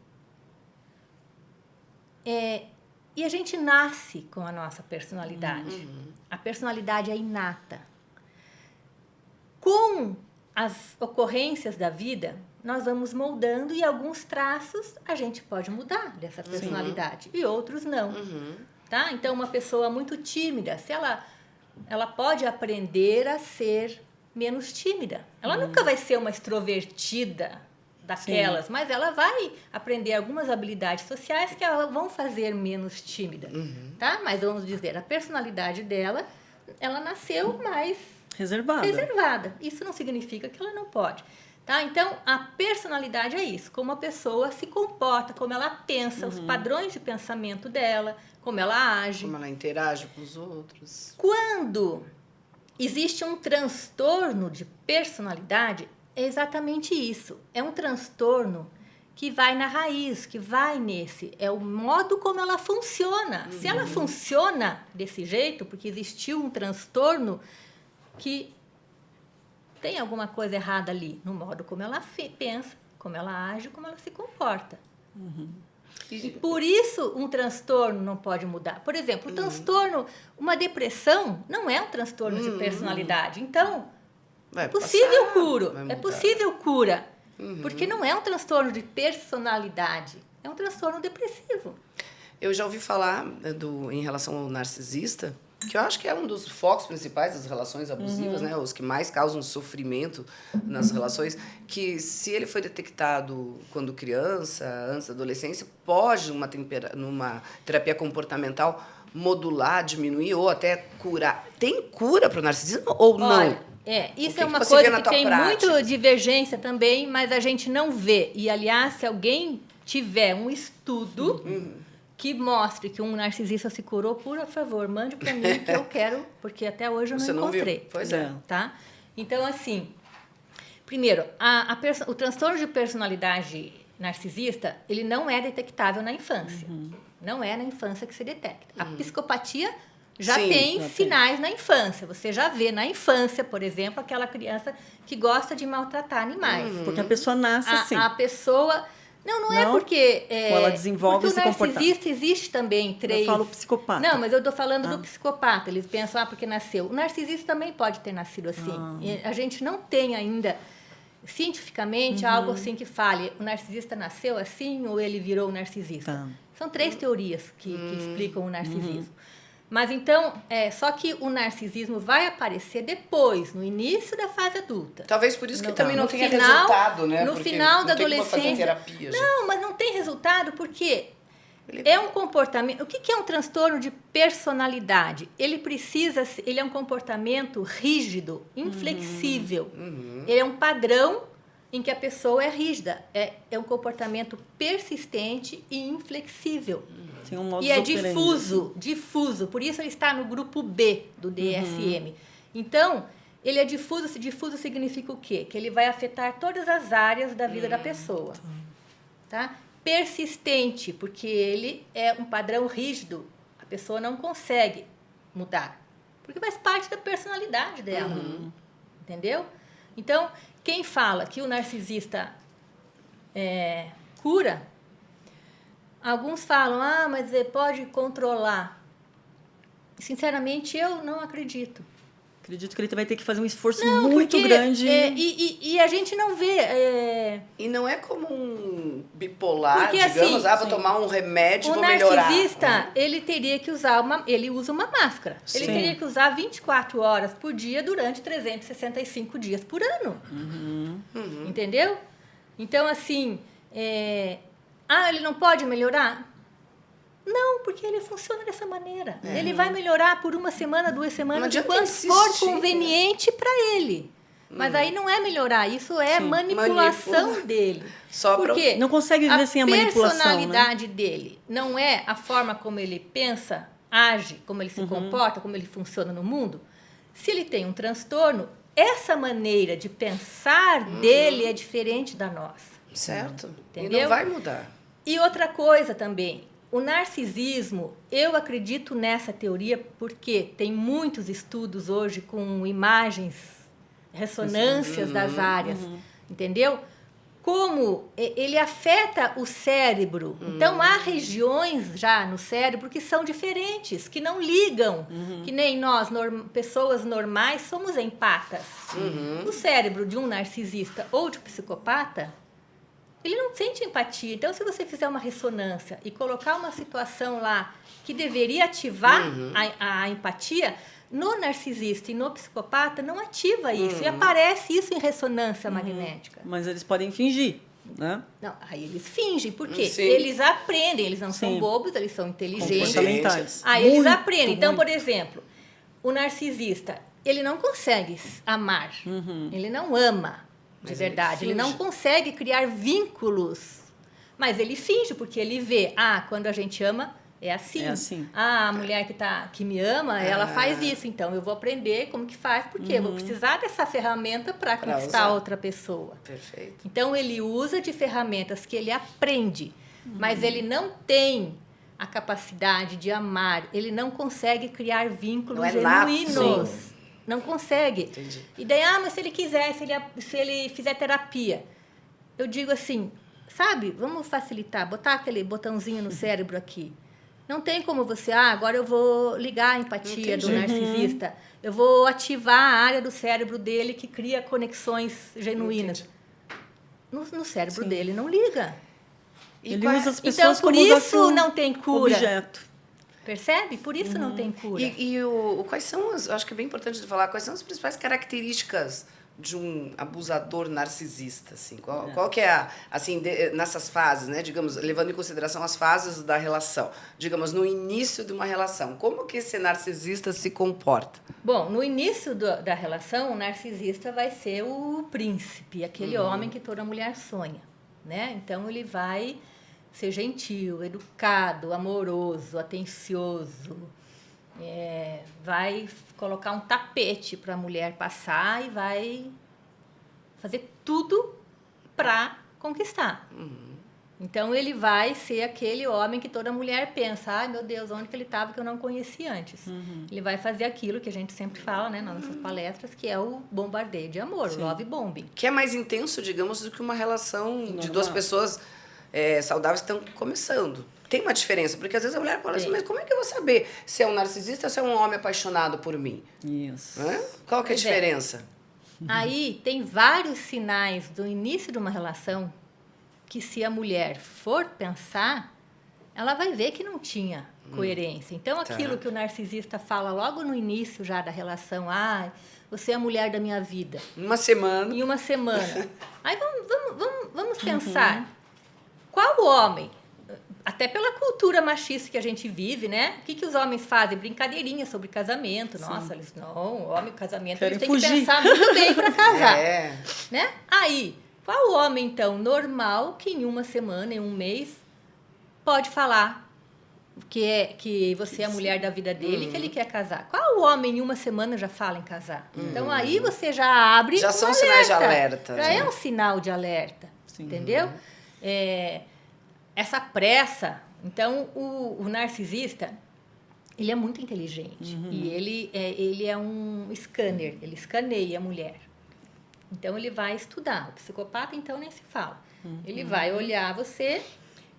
E a gente nasce com a nossa personalidade. A personalidade é inata. Com as ocorrências da vida, nós vamos moldando e alguns traços a gente pode mudar dessa personalidade e outros não. Tá? Então, uma pessoa muito tímida, se ela pode aprender a ser menos tímida. Ela nunca vai ser uma extrovertida daquelas, mas ela vai aprender algumas habilidades sociais que a vão fazer menos tímida. Tá? Mas vamos dizer, a personalidade dela, ela nasceu mais reservada. Isso não significa que ela não pode. Tá? Então, a personalidade é isso, como a pessoa se comporta, como ela pensa, os padrões de pensamento dela, como ela age. Como ela interage com os outros. Quando existe um transtorno de personalidade, é exatamente isso. É um transtorno que vai na raiz, que vai nesse. É o modo como ela funciona. Se ela funciona desse jeito, porque existiu um transtorno que tem alguma coisa errada ali, no modo como ela pensa, como ela age, como ela se comporta. E por isso um transtorno não pode mudar. Por exemplo, um transtorno, uma depressão não é um transtorno de personalidade. Então, é possível cura. Porque não é um transtorno de personalidade, é um transtorno depressivo. Eu já ouvi falar em relação ao narcisista, que eu acho que é um dos focos principais das relações abusivas, né? Os que mais causam sofrimento nas relações, que se ele foi detectado quando criança, antes da adolescência, pode, numa terapia comportamental, modular, diminuir ou até curar. Tem cura para o narcisismo ou não? Olha, isso é uma coisa que tem muito divergência também, mas a gente não vê. E, aliás, se alguém tiver um estudo que mostre que um narcisista se curou, por favor, mande para mim que eu quero, porque até hoje eu não encontrei. Viu? Pois é. Tá? Então, assim, primeiro, o transtorno de personalidade narcisista, ele não é detectável na infância. Não é na infância que se detecta. A psicopatia já tem sinais na infância. Você já vê na infância, por exemplo, aquela criança que gosta de maltratar animais. Porque a pessoa nasce assim. A pessoa... Não é porque... Ou ela desenvolve esse comportamento. Porque o narcisista existe também 3... Eu falo psicopata. Não, mas eu estou falando do psicopata. Eles pensam, porque nasceu. O narcisista também pode ter nascido assim. A gente não tem ainda, cientificamente, algo assim que fale. O narcisista nasceu assim ou ele virou narcisista? São 3 teorias que explicam o narcisismo. Mas então, só que o narcisismo vai aparecer depois, no início da fase adulta. Talvez por isso que também não tenha resultado, né? No final da adolescência. Terapia, não, mas não tem resultado porque É um comportamento... O que é um transtorno de personalidade? Ele é um comportamento rígido, inflexível. Ele é um padrão em que a pessoa é rígida. É um comportamento persistente e inflexível. Tem um modus E é operandi. difuso. Por isso ele está no grupo B do DSM. Então, ele é difuso. Se difuso significa o quê? Que ele vai afetar todas as áreas da vida da pessoa. Tá? Persistente, porque ele é um padrão rígido. A pessoa não consegue mudar. Porque faz parte da personalidade dela. Entendeu? Então, quem fala que o narcisista cura, alguns falam, mas ele pode controlar. Sinceramente, eu não acredito. Acredito que ele vai ter que fazer um esforço muito grande. E a gente não vê... E não é como um bipolar, Porque, digamos, assim, vou tomar um remédio e vou O melhorar. narcisista, ele teria que usar ele usa uma máscara. Sim. Ele teria que usar 24 horas por dia durante 365 dias por ano. Entendeu? Então, assim, ele não pode melhorar? Não, porque ele funciona dessa maneira. Ele vai melhorar por 1 semana, 2 semanas, enquanto for conveniente para ele. Mas aí não é melhorar, isso é manipulação dele. Porque não consegue viver sem a manipulação. A personalidade dele não é a forma como ele pensa, age, como ele se comporta, como ele funciona no mundo. Se ele tem um transtorno, essa maneira de pensar dele é diferente da nossa. Certo. Entendeu? E não vai mudar. E outra coisa também, o narcisismo, eu acredito nessa teoria porque tem muitos estudos hoje com imagens, ressonâncias das áreas, entendeu? Como ele afeta o cérebro. Então, há regiões já no cérebro que são diferentes, que não ligam, que nem nós, pessoas normais, somos empatas. O cérebro de um narcisista ou de um psicopata, ele não sente empatia. Então, se você fizer uma ressonância e colocar uma situação lá que deveria ativar a empatia, no narcisista e no psicopata não ativa isso. E aparece isso em ressonância magnética. Mas eles podem fingir, né? Não, aí eles fingem. Por quê? Sim. Eles aprendem. Eles não são bobos, eles são inteligentes. Comportamentais. Aí eles Muito, aprendem. Então, muito. por exemplo, o narcisista, ele não consegue amar. Ele não ama. De Mas verdade, ele ele não finge. consegue criar vínculos, mas ele finge, porque ele vê, quando a gente ama, é assim. É assim. A mulher que me ama, ela faz isso, então eu vou aprender como que faz, porque eu vou precisar dessa ferramenta para conquistar usar. outra pessoa. Perfeito. Então, ele usa de ferramentas que ele aprende, mas ele não tem a capacidade de amar, ele não consegue criar vínculos Não é nato. genuínos. Sim. Não consegue. Entendi. E daí, mas se ele quiser, se ele fizer terapia, eu digo assim, sabe, vamos facilitar, botar aquele botãozinho no cérebro aqui. Não tem como você, agora eu vou ligar a empatia do narcisista, eu vou ativar a área do cérebro dele que cria conexões genuínas. No cérebro dele não liga. E Ele qual é- usa as pessoas Então, por como isso não tem cura. objeto. Percebe? Por isso não tem cura. Quais são as... Acho que é bem importante de falar. Quais são as principais características de um abusador narcisista? Assim? Qual que é nessas fases, né? Digamos, levando em consideração as fases da relação. Digamos, no início de uma relação. Como que esse narcisista se comporta? Bom, no início da relação, o narcisista vai ser o príncipe, aquele homem que toda mulher sonha, né? Então, ele vai ser gentil, educado, amoroso, atencioso, vai colocar um tapete para a mulher passar e vai fazer tudo para conquistar. Então, ele vai ser aquele homem que toda mulher pensa, ai meu Deus, onde que ele estava que eu não conhecia antes? Ele vai fazer aquilo que a gente sempre fala, né, nas nossas palestras, que é o bombardeio de amor, o love bombing. Que é mais intenso, digamos, do que uma relação de duas pessoas saudáveis que estão começando. Tem uma diferença, porque às vezes a mulher fala assim, mas como é que eu vou saber se é um narcisista ou se é um homem apaixonado por mim? Isso. Hã? Qual que é a Pois é. diferença? Aí tem vários sinais do início de uma relação que, se a mulher for pensar, ela vai ver que não tinha coerência. Então, aquilo que o narcisista fala logo no início já da relação, você é a mulher da minha vida, Uma semana. em uma semana. Aí vamos pensar, qual homem, até pela cultura machista que a gente vive, né? O que os homens fazem? Brincadeirinha sobre casamento. Nossa, eles não, homem, casamento, eles têm que pensar muito bem para casar. Né? Aí, qual homem, então, normal, que em uma semana, em um mês, pode falar que você é a mulher da vida dele e que ele quer casar? Qual homem em uma semana já fala em casar? Então, aí você já abre já são sinais de alerta. Já é um sinal de alerta, entendeu? Essa pressa. Então, o narcisista, ele é muito inteligente. E ele é um scanner, ele escaneia a mulher. Então, ele vai estudar. O psicopata, então, nem se fala. Ele vai olhar você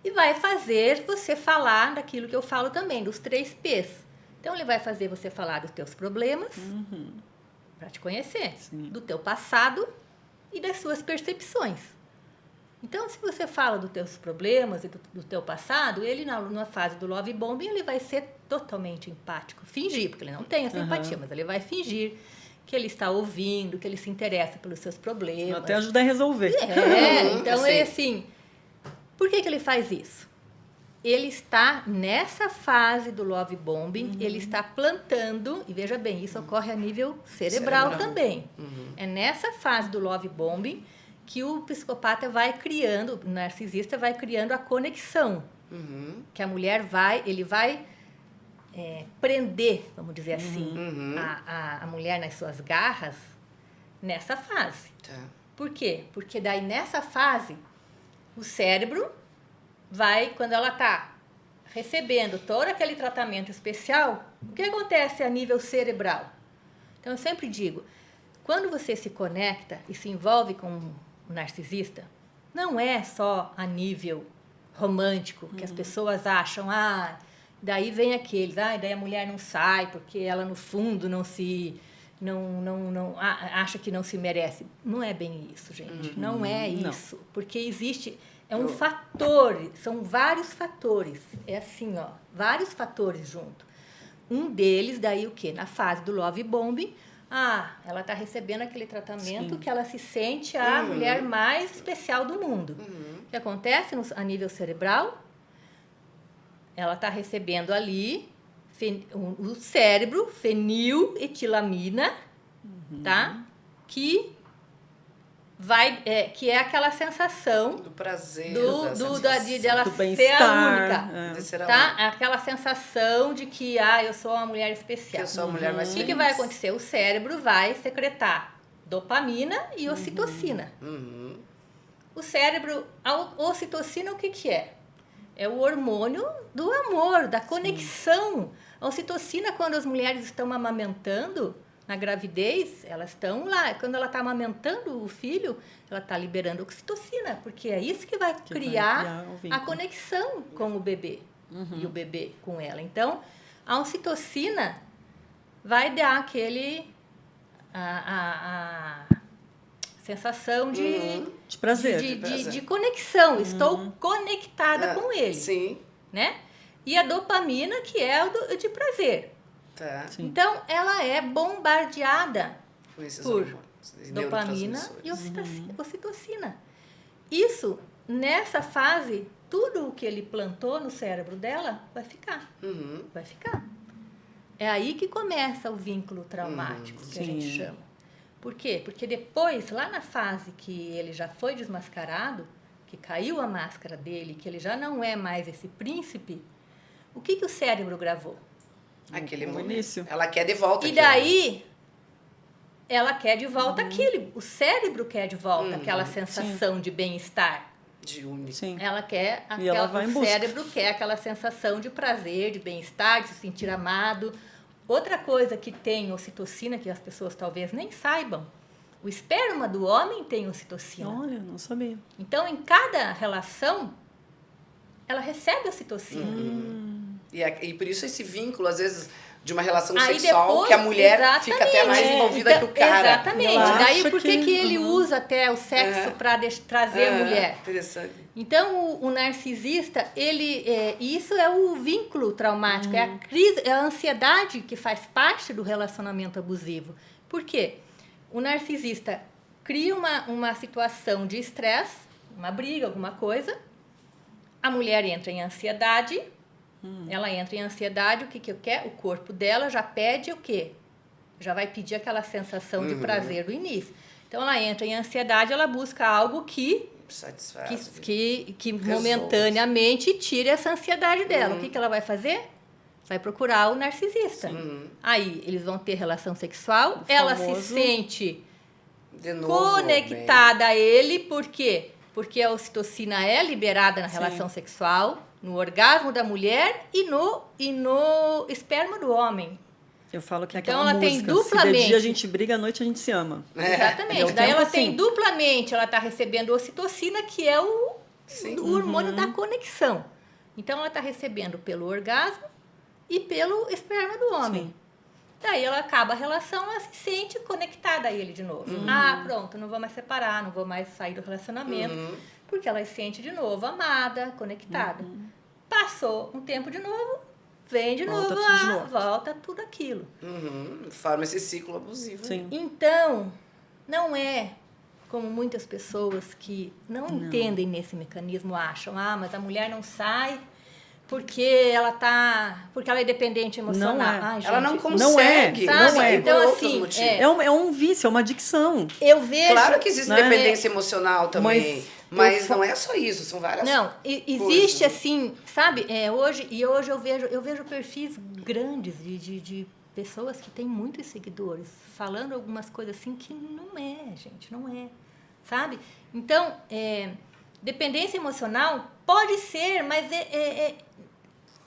e vai fazer você falar daquilo que eu falo também, dos 3 P's. Então, ele vai fazer você falar dos teus problemas, para te conhecer, do teu passado e das suas percepções. Então, se você fala dos teus problemas e do teu passado, ele, na fase do love bombing, ele vai ser totalmente empático. Fingir, porque ele não tem essa empatia, mas ele vai fingir que ele está ouvindo, que ele se interessa pelos seus problemas. Até ajudar a resolver. Então, ele assim... Por que ele faz isso? Ele está nessa fase do love bombing, ele está plantando, e veja bem, isso ocorre a nível cerebral também. É nessa fase do love bombing que o psicopata vai criando, o narcisista vai criando a conexão. Que a mulher ele vai prender, vamos dizer assim, a mulher nas suas garras nessa fase. Por quê? Porque daí nessa fase o cérebro vai, quando ela está recebendo todo aquele tratamento especial, o que acontece a nível cerebral? Então, eu sempre digo, quando você se conecta e se envolve com um narcisista, não é só a nível romântico, que as pessoas acham, daí vem aqueles, daí a mulher não sai, porque ela, no fundo, acha que não se merece. Não é bem isso, gente. Não é isso. Porque existe... É um fator, são vários fatores. É assim, vários fatores junto. Um deles, daí o quê? Na fase do love bombing, ela está recebendo aquele tratamento que ela se sente a mulher mais especial do mundo. O que acontece a nível cerebral? Ela está recebendo ali o cérebro, feniletilamina, tá? Que é aquela sensação do prazer, dela do ser a única, de ser a tá? única. Aquela sensação de que eu sou uma mulher especial. Que eu sou a mulher mais feliz. O que vai acontecer? O cérebro vai secretar dopamina e ocitocina. O cérebro, a ocitocina, o que é? É o hormônio do amor, da conexão. A ocitocina, quando as mulheres estão amamentando, na gravidez, elas estão lá. Quando ela está amamentando o filho, ela está liberando oxitocina, porque é isso que vai criar a conexão com o bebê e o bebê com ela. Então, a ocitocina vai dar a sensação de prazer. De conexão. Estou conectada com ele. Sim. Né? E a dopamina, que é o de prazer. Então, ela é bombardeada por dopamina e ocitocina. Isso, nessa fase, tudo o que ele plantou no cérebro dela vai ficar. Vai ficar. É aí que começa o vínculo traumático, que a gente chama. Por quê? Porque depois, lá na fase que ele já foi desmascarado, que caiu a máscara dele, que ele já não é mais esse príncipe, o que o cérebro gravou? Aquele início. Ela quer de volta aquilo. E daí, ela quer de volta aquilo. O cérebro quer de volta aquela sensação de bem-estar. De único. Ela quer, o cérebro quer aquela sensação de prazer, de bem-estar, de se sentir amado. Outra coisa que tem ocitocina, que as pessoas talvez nem saibam, o esperma do homem tem ocitocina. Olha, não sabia. Então, em cada relação, ela recebe ocitocina. E por isso esse vínculo, às vezes, de uma relação sexual, depois, que a mulher fica até mais envolvida que o cara. Exatamente. Daí, por que ele usa até o sexo para trazer a mulher? Interessante. Então, o narcisista, isso é o vínculo traumático, é a crise, é a ansiedade que faz parte do relacionamento abusivo. Por quê? O narcisista cria uma situação de estresse, uma briga, alguma coisa, a mulher entra em ansiedade, ela entra em ansiedade, o que eu quero? O corpo dela já pede o quê? Já vai pedir aquela sensação de prazer do início. Então, ela entra em ansiedade, ela busca algo que momentaneamente tire essa ansiedade dela. O que ela vai fazer? Vai procurar o narcisista. Aí, eles vão ter relação sexual, ela se sente conectada a ele, por quê? Porque a ocitocina é liberada na relação sexual, no orgasmo da mulher e no esperma do homem. Eu falo que é então, aquela ela música, tem duplamente. Se de dia a gente briga, à noite a gente se ama. Exatamente. Daí ela tem duplamente, ela está recebendo ocitocina, que é o hormônio da conexão. Então, ela está recebendo pelo orgasmo e pelo esperma do homem. Sim. Daí ela acaba a relação, ela se sente conectada a ele de novo. Ah, pronto, não vou mais separar, não vou mais sair do relacionamento. Porque ela se sente de novo amada, conectada. Passou um tempo de novo, vem de novo, volta tudo aquilo. Forma esse ciclo abusivo. Sim. Então, não é como muitas pessoas que não entendem nesse mecanismo acham. Ah, mas a mulher não sai porque ela é dependente emocional. Não é. Ai, gente, ela não consegue. Não é. Então, assim, é um vício, é uma adicção. Eu vejo... Claro que existe dependência emocional também, mas não é só isso, são várias coisas. Não, existe assim, sabe? Hoje eu vejo perfis grandes de pessoas que têm muitos seguidores, falando algumas coisas assim que não é, gente, não é, sabe? Então, dependência emocional pode ser, mas é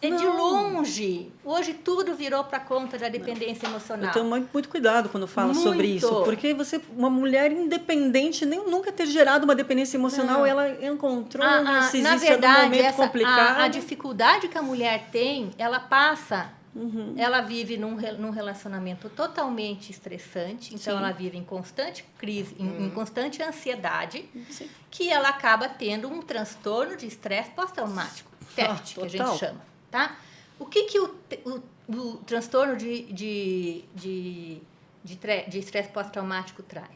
de longe. Hoje tudo virou para conta da dependência emocional. Eu tenho muito cuidado quando falo sobre isso. Porque uma mulher independente, nem nunca ter gerado uma dependência emocional, ela encontrou um narcisista na verdade, num momento complicado. A dificuldade que a mulher tem, ela passa... Ela vive num relacionamento totalmente estressante, então ela vive em constante crise, em constante ansiedade, que ela acaba tendo um transtorno de estresse pós-traumático, TET, que a gente chama. Tá? O que o transtorno de estresse pós-traumático traz?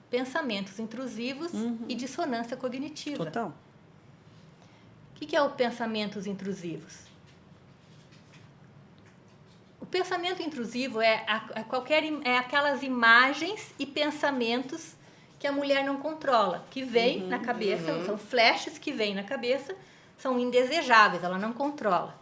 Pensamentos intrusivos e dissonância cognitiva. Total. O que é o pensamentos intrusivos? O pensamento intrusivo é aquelas imagens e pensamentos que a mulher não controla, que vêm na cabeça, são flashes que vêm na cabeça, são indesejáveis, ela não controla.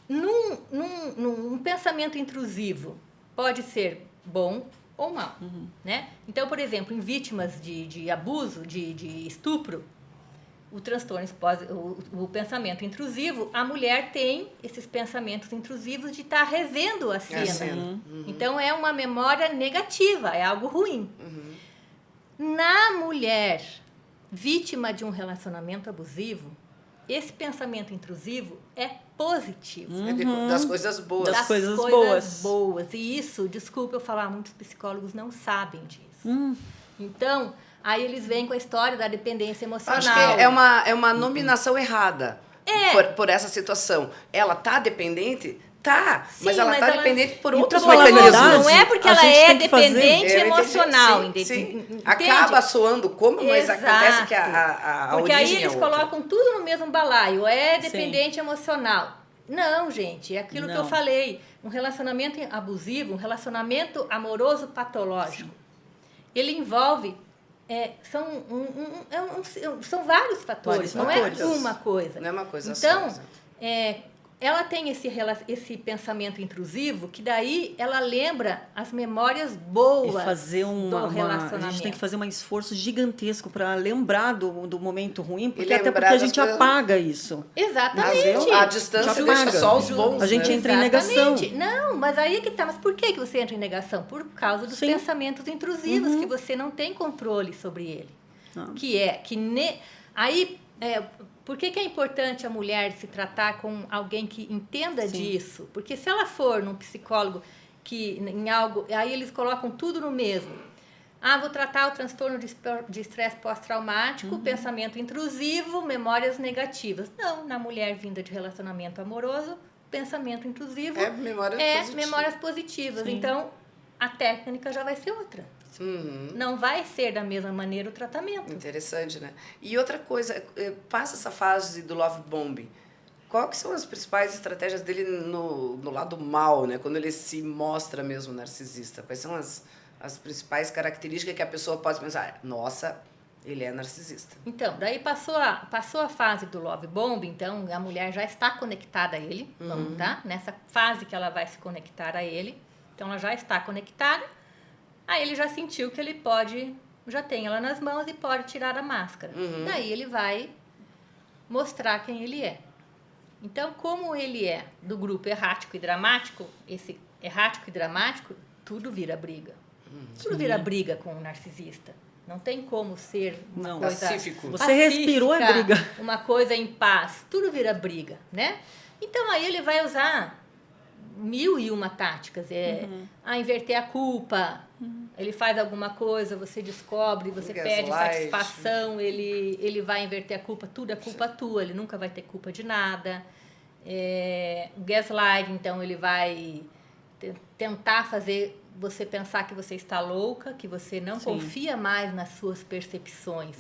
Num pensamento intrusivo, pode ser bom ou mal. Né? Então, por exemplo, em vítimas de abuso, de estupro, o transtorno, o pensamento intrusivo, a mulher tem esses pensamentos intrusivos de estar revendo a cena. Então, é uma memória negativa, é algo ruim. Na mulher vítima de um relacionamento abusivo, esse pensamento intrusivo é positivo. Das coisas boas. Das coisas boas. E isso, desculpa eu falar, muitos psicólogos não sabem disso. Então... Aí eles vêm com a história da dependência emocional. Acho que é uma nominação errada por essa situação. Ela tá dependente? Tá, sim, mas ela tá dependente por outros mecanismos. Não é porque ela é dependente emocional. Sim. Acaba soando como, mas acontece que a porque origem aí eles colocam tudo no mesmo balaio. É dependente emocional. Não, gente, é aquilo que eu falei. Um relacionamento abusivo, um relacionamento amoroso patológico, ele envolve... são vários fatores, não é uma coisa. Não é uma coisa então, só. Ela tem esse pensamento intrusivo que daí ela lembra as memórias boas do relacionamento. A gente tem que fazer um esforço gigantesco para lembrar do momento ruim, porque até porque a gente apaga isso. Exatamente. A distância deixa só os bons. A gente entra em negação. Não, mas aí que tá. Mas por que você entra em negação? Por causa dos pensamentos intrusivos, que você não tem controle sobre ele. Por que é importante a mulher se tratar com alguém que entenda disso? Porque se ela for num psicólogo aí eles colocam tudo no mesmo. Vou tratar o transtorno de estresse pós-traumático, pensamento intrusivo, memórias negativas. Não, na mulher vinda de relacionamento amoroso, pensamento intrusivo memórias positivas. Então, a técnica já vai ser outra. Não vai ser da mesma maneira o tratamento. Interessante, né? E outra coisa, passa essa fase do love bombing. Qual que são as principais estratégias dele no lado mal, né? Quando ele se mostra mesmo narcisista? Quais são as principais características que a pessoa pode pensar, nossa, ele é narcisista? Então, daí passou a fase do love bombing, então a mulher já está conectada a ele, vamos, tá? Nessa fase que ela vai se conectar a ele, então ela já está conectada, aí ele já sentiu que ele pode, já tem ela nas mãos e pode tirar a máscara. Daí ele vai mostrar quem ele é. Então, como ele é do grupo errático e dramático, esse errático e dramático, tudo vira briga. Tudo vira briga com o narcisista. Não tem como ser uma coisa pacífico. Você respirou a briga. Uma coisa em paz. Tudo vira briga, né? Então, aí ele vai usar 1001 táticas. Inverter a culpa. Ele faz alguma coisa, você descobre, você pede satisfação, ele vai inverter a culpa. Tudo é culpa tua, ele nunca vai ter culpa de nada. O gaslight, então, ele vai tentar fazer você pensar que você está louca, que você não confia mais nas suas percepções.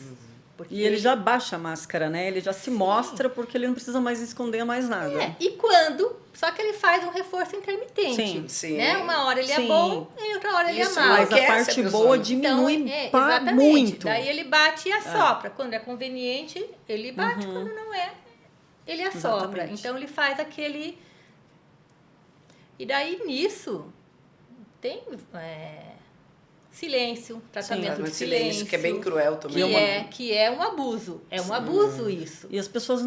Porque E ele já baixa a máscara, né? Ele já se mostra porque ele não precisa mais esconder mais nada. E quando... Só que ele faz um reforço intermitente. Sim. Né? Uma hora ele é bom e outra hora ele é mau. Mas a parte boa diminui muito. Daí ele bate e assopra. Quando é conveniente, ele bate. Quando não é, ele assopra. Exatamente. Então ele faz aquele... E daí nisso tem silêncio, tratamento de silêncio. Que é bem cruel também. Que é um abuso. É um abuso isso. E as pessoas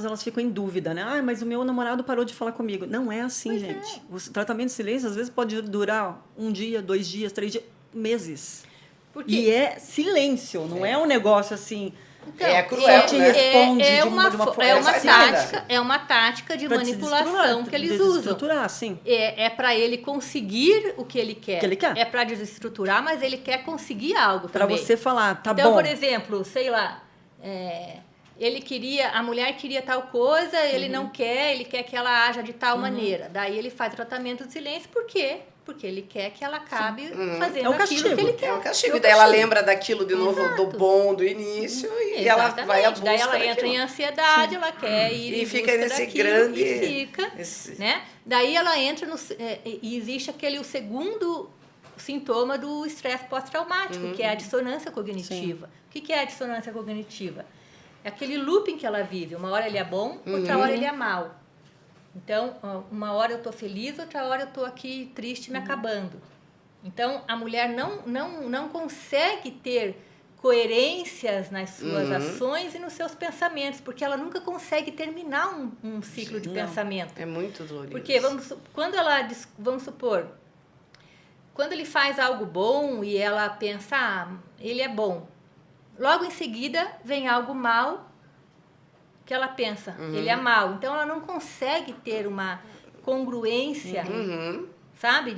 elas ficam em dúvida, né? Mas o meu namorado parou de falar comigo. Não é assim, gente. O tratamento de silêncio às vezes pode durar 1 dia, 2 dias, 3 dias, meses. E é silêncio, não é um negócio assim. Então, é cruel, te né? responde de uma forma. É uma tática de manipulação que eles usam. Desestruturar, sim. É para ele conseguir o que ele quer. É para desestruturar, mas ele quer conseguir algo também. Para você falar, tá bom. Então, por exemplo, sei lá, a mulher queria tal coisa, ele não quer, ele quer que ela haja de tal maneira. Daí ele faz tratamento de silêncio, por quê? Porque ele quer que ela acabe fazendo aquilo que ele quer. É um castigo. E daí ela lembra daquilo de novo, do bom, do início, e ela vai à busca daí ela entra daquilo. em ansiedade, ela quer ir e em fica busca nesse daquilo, grande... E fica, né? Daí ela entra e existe o segundo sintoma do estresse pós-traumático, que é a dissonância cognitiva. O que é a dissonância cognitiva? É aquele looping que ela vive. Uma hora ele é bom, outra hora ele é mau. Então, uma hora eu estou feliz, outra hora eu estou aqui triste, me acabando. Então, a mulher não consegue ter coerências nas suas ações e nos seus pensamentos, porque ela nunca consegue terminar um ciclo de pensamento. É muito dolorido. Porque, vamos supor, quando ele faz algo bom e ela pensa, ele é bom. Logo em seguida, vem algo mal, que ela pensa, ele é mau. Então, ela não consegue ter uma congruência, sabe?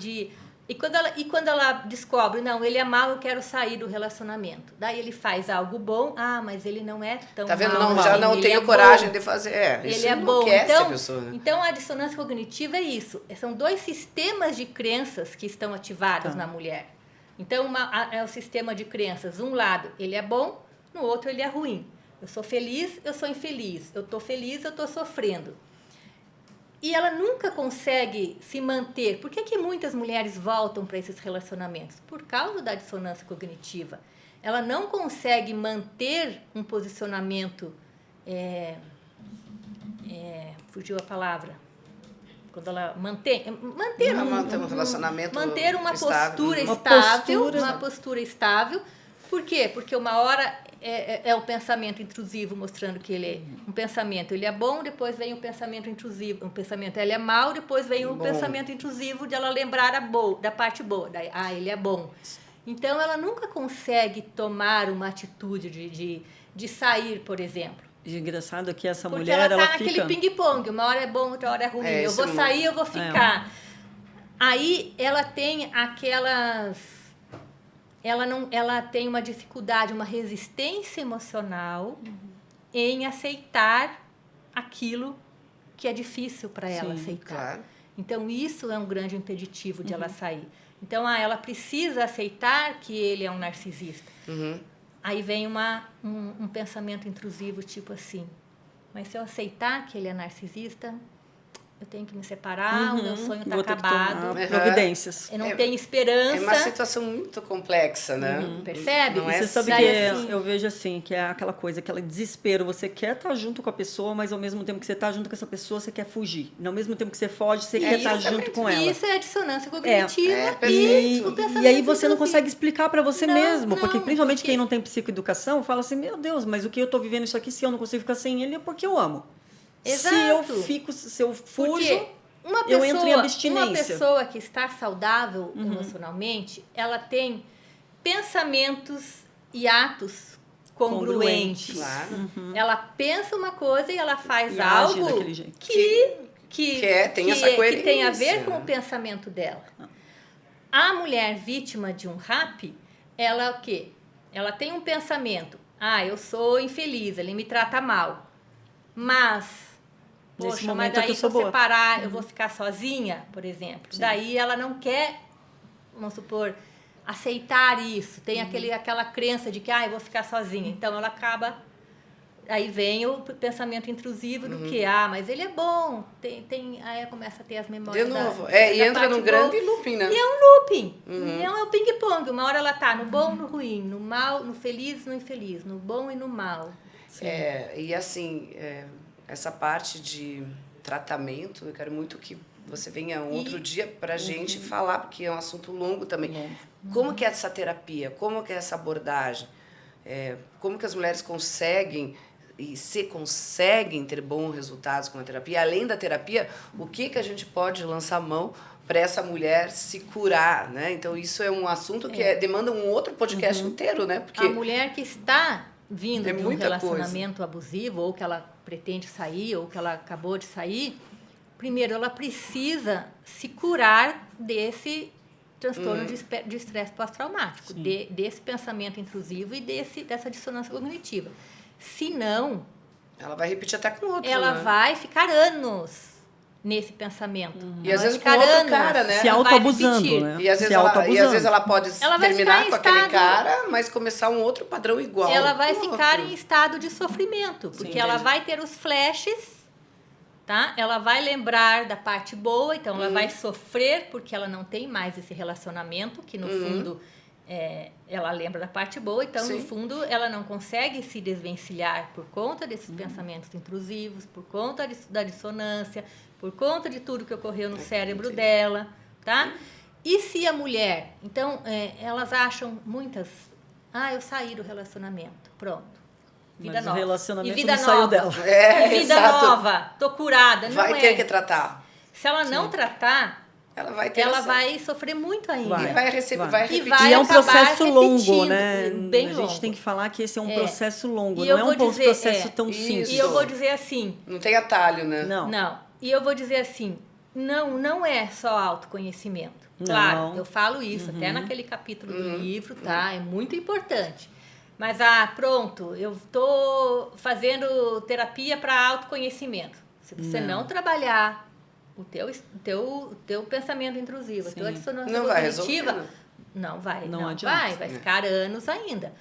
E quando ela descobre, não, ele é mau, eu quero sair do relacionamento. Daí ele faz algo bom, mas ele não é tão tá vendo? mau. Já não tenho coragem de fazer. Ele é bom. Então, a dissonância cognitiva é isso. São 2 sistemas de crenças que estão ativados na mulher. Então, é o sistema de crenças. Um lado, ele é bom, no outro, ele é ruim. Eu sou feliz, eu sou infeliz. Eu estou feliz, eu estou sofrendo. E ela nunca consegue se manter. Por que muitas mulheres voltam para esses relacionamentos? Por causa da dissonância cognitiva. Ela não consegue manter um posicionamento... fugiu a palavra. Quando ela manter um relacionamento manter uma estável. postura estável. Por quê? Porque uma hora é o pensamento intrusivo mostrando que ele é um pensamento, ele é bom, depois vem o pensamento intrusivo, um pensamento ele é mau, depois vem o pensamento intrusivo de ela lembrar da parte boa, daí, ele é bom. Então ela nunca consegue tomar uma atitude de sair, por exemplo. Engraçado que essa porque mulher, ela fica... naquele ping-pong, uma hora é bom, outra hora é ruim, eu vou sair, eu vou ficar. Aí ela tem aquelas... Ela tem uma dificuldade, uma resistência emocional em aceitar aquilo que é difícil para ela aceitar. Claro. Então, isso é um grande impeditivo de ela sair. Então, ela precisa aceitar que ele é um narcisista. Aí vem um pensamento intrusivo, tipo assim, mas se eu aceitar que ele é narcisista, eu tenho que me separar, o meu sonho está acabado. Providências. Eu não tenho esperança. É uma situação muito complexa, né? Percebe? Não é Você sabe Daí, que assim, eu vejo assim, que é aquela coisa, aquele desespero. Você quer estar junto com a pessoa, mas ao mesmo tempo que você está junto com essa pessoa, você quer fugir. E ao mesmo tempo que você foge, você quer estar junto com ela. Isso é a dissonância cognitiva perfeito. o pensamento E aí você não intrusivo. consegue explicar para você Não, mesmo. Porque não, principalmente porque- quem não tem psicoeducação fala assim, meu Deus, mas o que eu estou vivendo isso aqui, se eu não consigo ficar sem ele, é porque eu amo. Exato. Se eu fujo, Porque eu entro em abstinência. uma pessoa que está saudável emocionalmente, ela tem pensamentos e atos congruentes. Claro. Ela pensa uma coisa e ela faz E age algo daquele jeito. que tem essa que tem a ver coerência. com o pensamento dela. A mulher vítima de um rap, ela o quê? Ela tem um pensamento. Eu sou infeliz, ele me trata mal. Mas, Nesse poxa, mas momento daí aqui eu se sou eu boa. separar, eu vou ficar sozinha, por exemplo. Daí ela não quer, vamos supor, aceitar isso. Tem aquela crença de que, eu vou ficar sozinha. Então, ela acaba... Aí vem o pensamento intrusivo do que, mas ele é bom. Aí começa a ter as memórias De novo. da E entra parte num boa. grande looping, né? E é um looping. Então é um ping-pong. Uma hora ela tá no bom, no ruim, no mal, no feliz, no infeliz, no bom e no mal. E assim, essa parte de tratamento, eu quero muito que você venha um outro dia pra gente falar, porque é um assunto longo também. Como que é essa terapia? Como que é essa abordagem? Como que as mulheres conseguem... E se conseguem ter bons resultados com a terapia, além da terapia, o que a gente pode lançar mão para essa mulher se curar, né? Então, isso é um assunto que demanda um outro podcast inteiro, né? Porque a mulher que está vindo de um muita relacionamento abusivo, ou que ela pretende sair, ou que ela acabou de sair, primeiro, ela precisa se curar desse transtorno de estresse pós-traumático, desse pensamento intrusivo e dessa dissonância cognitiva. Se não, ela vai repetir até com outro, ela né? vai ficar anos nesse pensamento. E às vezes com outro cara, né? Se autoabusando, né? E às vezes ela pode terminar com aquele cara, mas começar um outro padrão igual. Ela vai ficar em estado de sofrimento, porque ela vai ter os flashes, tá? Ela vai lembrar da parte boa, então ela vai sofrer porque ela não tem mais esse relacionamento, que no fundo ela lembra da parte boa, então no fundo ela não consegue se desvencilhar por conta desses pensamentos intrusivos, por conta da dissonância, por conta de tudo que ocorreu no cérebro dela, tá? E se a mulher, então elas acham muitas, eu saí do relacionamento, pronto. Vida Mas nova. o relacionamento vida não saiu nova. dela. E vida exato. nova, tô curada. Vai não ter que tratar. Se ela não tratar, Ela vai ter ela vai sofrer muito ainda. E vai repetir. vai E é um acabar processo longo, repetindo, né? bem a gente longo. tem que falar que esse é um processo longo, E não eu é vou um dizer, processo tão isso. simples. E eu vou dizer assim, Não tem atalho, né? Não. E eu vou dizer assim, não é só autoconhecimento. Claro, eu falo isso até naquele capítulo do livro, tá? É muito importante. Mas, pronto, eu estou fazendo terapia para autoconhecimento. Se você não trabalhar o teu pensamento intrusivo, a tua dissonância Não vai cognitiva, resolver, não vai, Não não adianta. vai ficar anos ainda.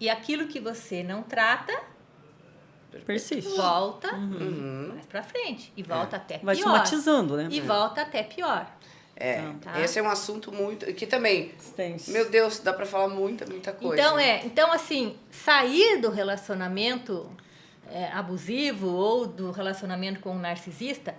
E aquilo que você não trata, Persiste. volta mais pra frente. E volta até pior. Vai somatizando, né? E volta até pior. Tá? Esse é um assunto muito... Que também, Extenso. meu Deus, dá pra falar muita coisa. Então, assim, sair do relacionamento abusivo ou do relacionamento com um narcisista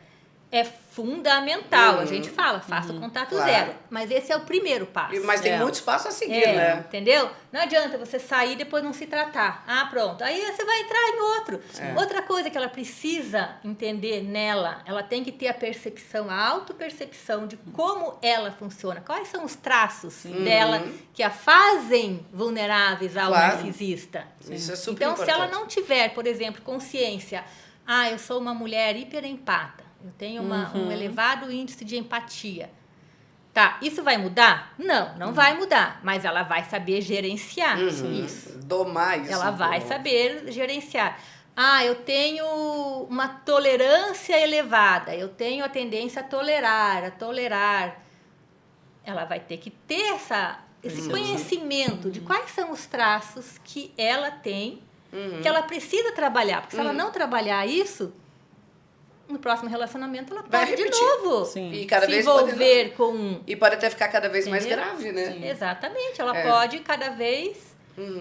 é fundamental. A gente fala, faça o contato Claro. zero. Mas esse é o primeiro passo. Mas tem muitos passos a seguir, né? Entendeu? Não adianta você sair e depois não se tratar. Pronto. Aí você vai entrar em outro. Outra coisa que ela precisa entender nela, ela tem que ter a percepção, a autopercepção de como ela funciona. Quais são os traços dela que a fazem vulneráveis ao Claro. narcisista. Isso é super Então, importante. se ela não tiver, por exemplo, consciência, eu sou uma mulher hiperempata, eu tenho um elevado índice de empatia. Tá, isso vai mudar? Não vai mudar. Mas ela vai saber gerenciar isso. Domar isso. Ela vai saber gerenciar. Eu tenho uma tolerância elevada. Eu tenho a tendência a tolerar. ela vai ter que ter esse conhecimento de quais são os traços que ela tem, que ela precisa trabalhar. Porque se ela não trabalhar isso, no próximo relacionamento ela Vai pode de repetir. novo Sim. E cada se vez envolver com... E pode até ficar cada vez mais Entendeu? grave, né? Exatamente, ela pode cada vez...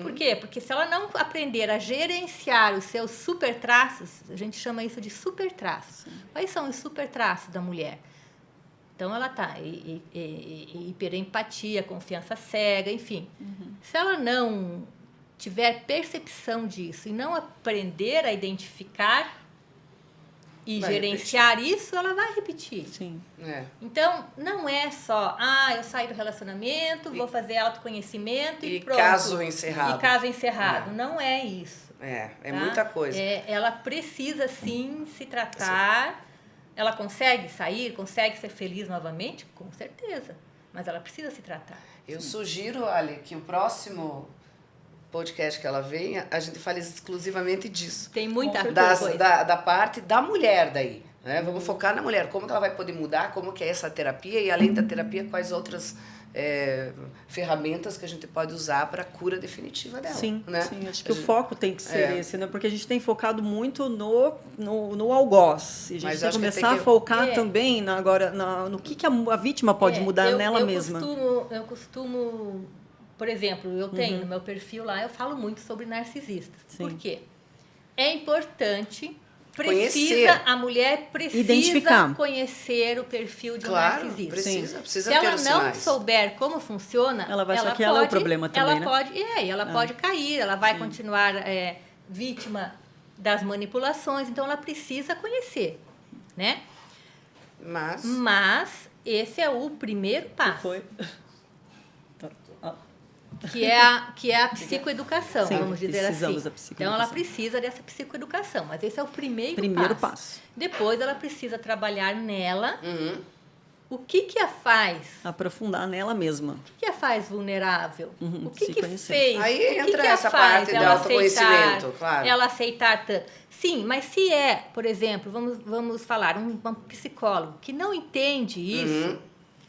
Por quê? Porque se ela não aprender a gerenciar os seus super traços, a gente chama isso de super traços. Quais são os super traços da mulher? Então, ela está hiperempatia, confiança cega, enfim. Se ela não tiver percepção disso e não aprender a identificar e Vai gerenciar isso, ela vai repetir. Sim. É. Então, não é só, eu saí do relacionamento, vou fazer autoconhecimento e pronto. Caso encerrado. E caso encerrado. Não é isso. É Tá? muita coisa. Ela precisa, sim, se tratar. Ela consegue sair, consegue ser feliz novamente? Com certeza. Mas ela precisa se tratar. Eu sugiro, Ali, que o próximo podcast que ela venha, a gente fale exclusivamente disso. Tem muita coisa. Da parte da mulher daí. Né? Vamos focar na mulher. Como que ela vai poder mudar, como que é essa terapia e, além da terapia, quais outras ferramentas que a gente pode usar para a cura definitiva dela. Sim, né? sim, acho que o foco tem que ser esse, né? Porque a gente tem focado muito no algoz. E a gente Mas tem acho que que começar tem que- a focar também no que a vítima pode mudar nela mesma. Eu costumo, por exemplo, eu tenho no meu perfil lá, eu falo muito sobre narcisistas. Sim. Por quê? É importante, Conhecer. a mulher precisa Identificar. conhecer o perfil de um Claro, narcisista. precisa Se ter ela os não sinais. souber como funciona, Ela vai achar que ela é o problema também, né? Ela pode cair, ela vai continuar vítima das manipulações, então ela precisa conhecer, né? Mas esse é o primeiro passo, Foi. que é a psicoeducação, Sim, vamos dizer precisamos assim. da psicoeducação. Então ela precisa dessa psicoeducação, mas esse é o primeiro passo. Depois ela precisa trabalhar nela. O que a faz? Aprofundar nela mesma. O que a faz vulnerável? O se que conhecer. fez? Aí o que entra que a essa faz parte de ela autoconhecimento, aceitar, claro. Ela aceitar tanto. Sim, mas se é, por exemplo, vamos falar, um psicólogo que não entende isso,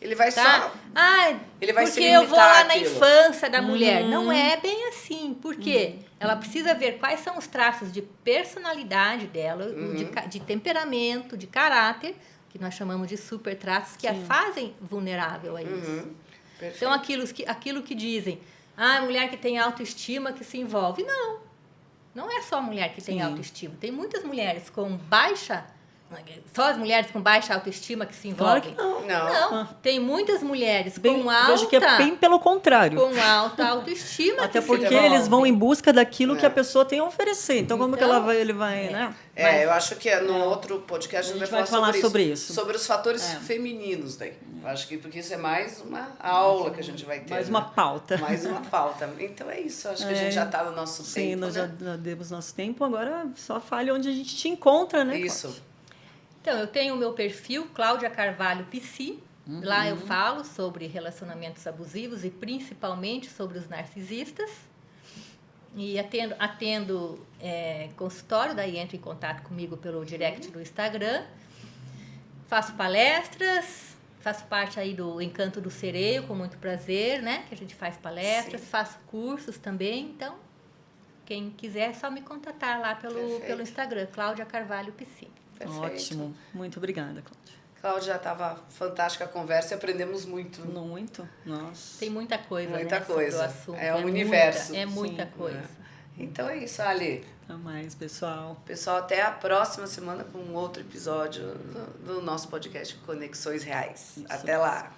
Ele vai tá? só... ele vai se porque eu vou limitar lá na àquilo. infância da mulher. Não é bem assim. Por quê? Ela precisa ver quais são os traços de personalidade dela, de temperamento, de caráter, que nós chamamos de super traços, que a fazem vulnerável a isso. Perfeito. Então, aquilo que dizem, a mulher que tem autoestima que se envolve. Não é só a mulher que tem autoestima. Tem muitas mulheres com baixa... Só as mulheres com baixa autoestima que se Claro envolvem? que não. Não. Tem muitas mulheres com Vejo que é bem pelo contrário. com alta autoestima. Até que porque se eles vão envolvem. em busca daquilo que a pessoa tem a oferecer. Então, como que ele vai, né? Eu acho que no outro podcast a gente vai falar sobre isso. Sobre os fatores femininos daí. Eu acho que porque isso é mais uma aula que a gente vai ter. Mais uma pauta. Mais uma pauta. Então é isso. Acho que a gente já está no nosso tempo. Sim, nós né? já demos nosso tempo. Agora só fale onde a gente te encontra, né? Isso. Cláudia? Então, eu tenho o meu perfil, Cláudia Carvalho Psi. Lá eu falo sobre relacionamentos abusivos e principalmente sobre os narcisistas. E atendo consultório, daí entra em contato comigo pelo direct do Instagram. Faço palestras, faço parte aí do Encanto do Sereio, com muito prazer, né? Que a gente faz palestras, faço cursos também. Então, quem quiser é só me contatar lá pelo Instagram, Cláudia Carvalho Psi. Perfeito. Ótimo. Muito obrigada, Cláudia. Cláudia, estava fantástica a conversa e aprendemos muito. Muito. Nossa. Tem muita coisa, Muita né, coisa. sobre o assunto. É um universo. É muita Sim, coisa. Então é isso, Ali. Até mais, pessoal. Pessoal, até a próxima semana com um outro episódio do nosso podcast Conexões Reais. Até lá.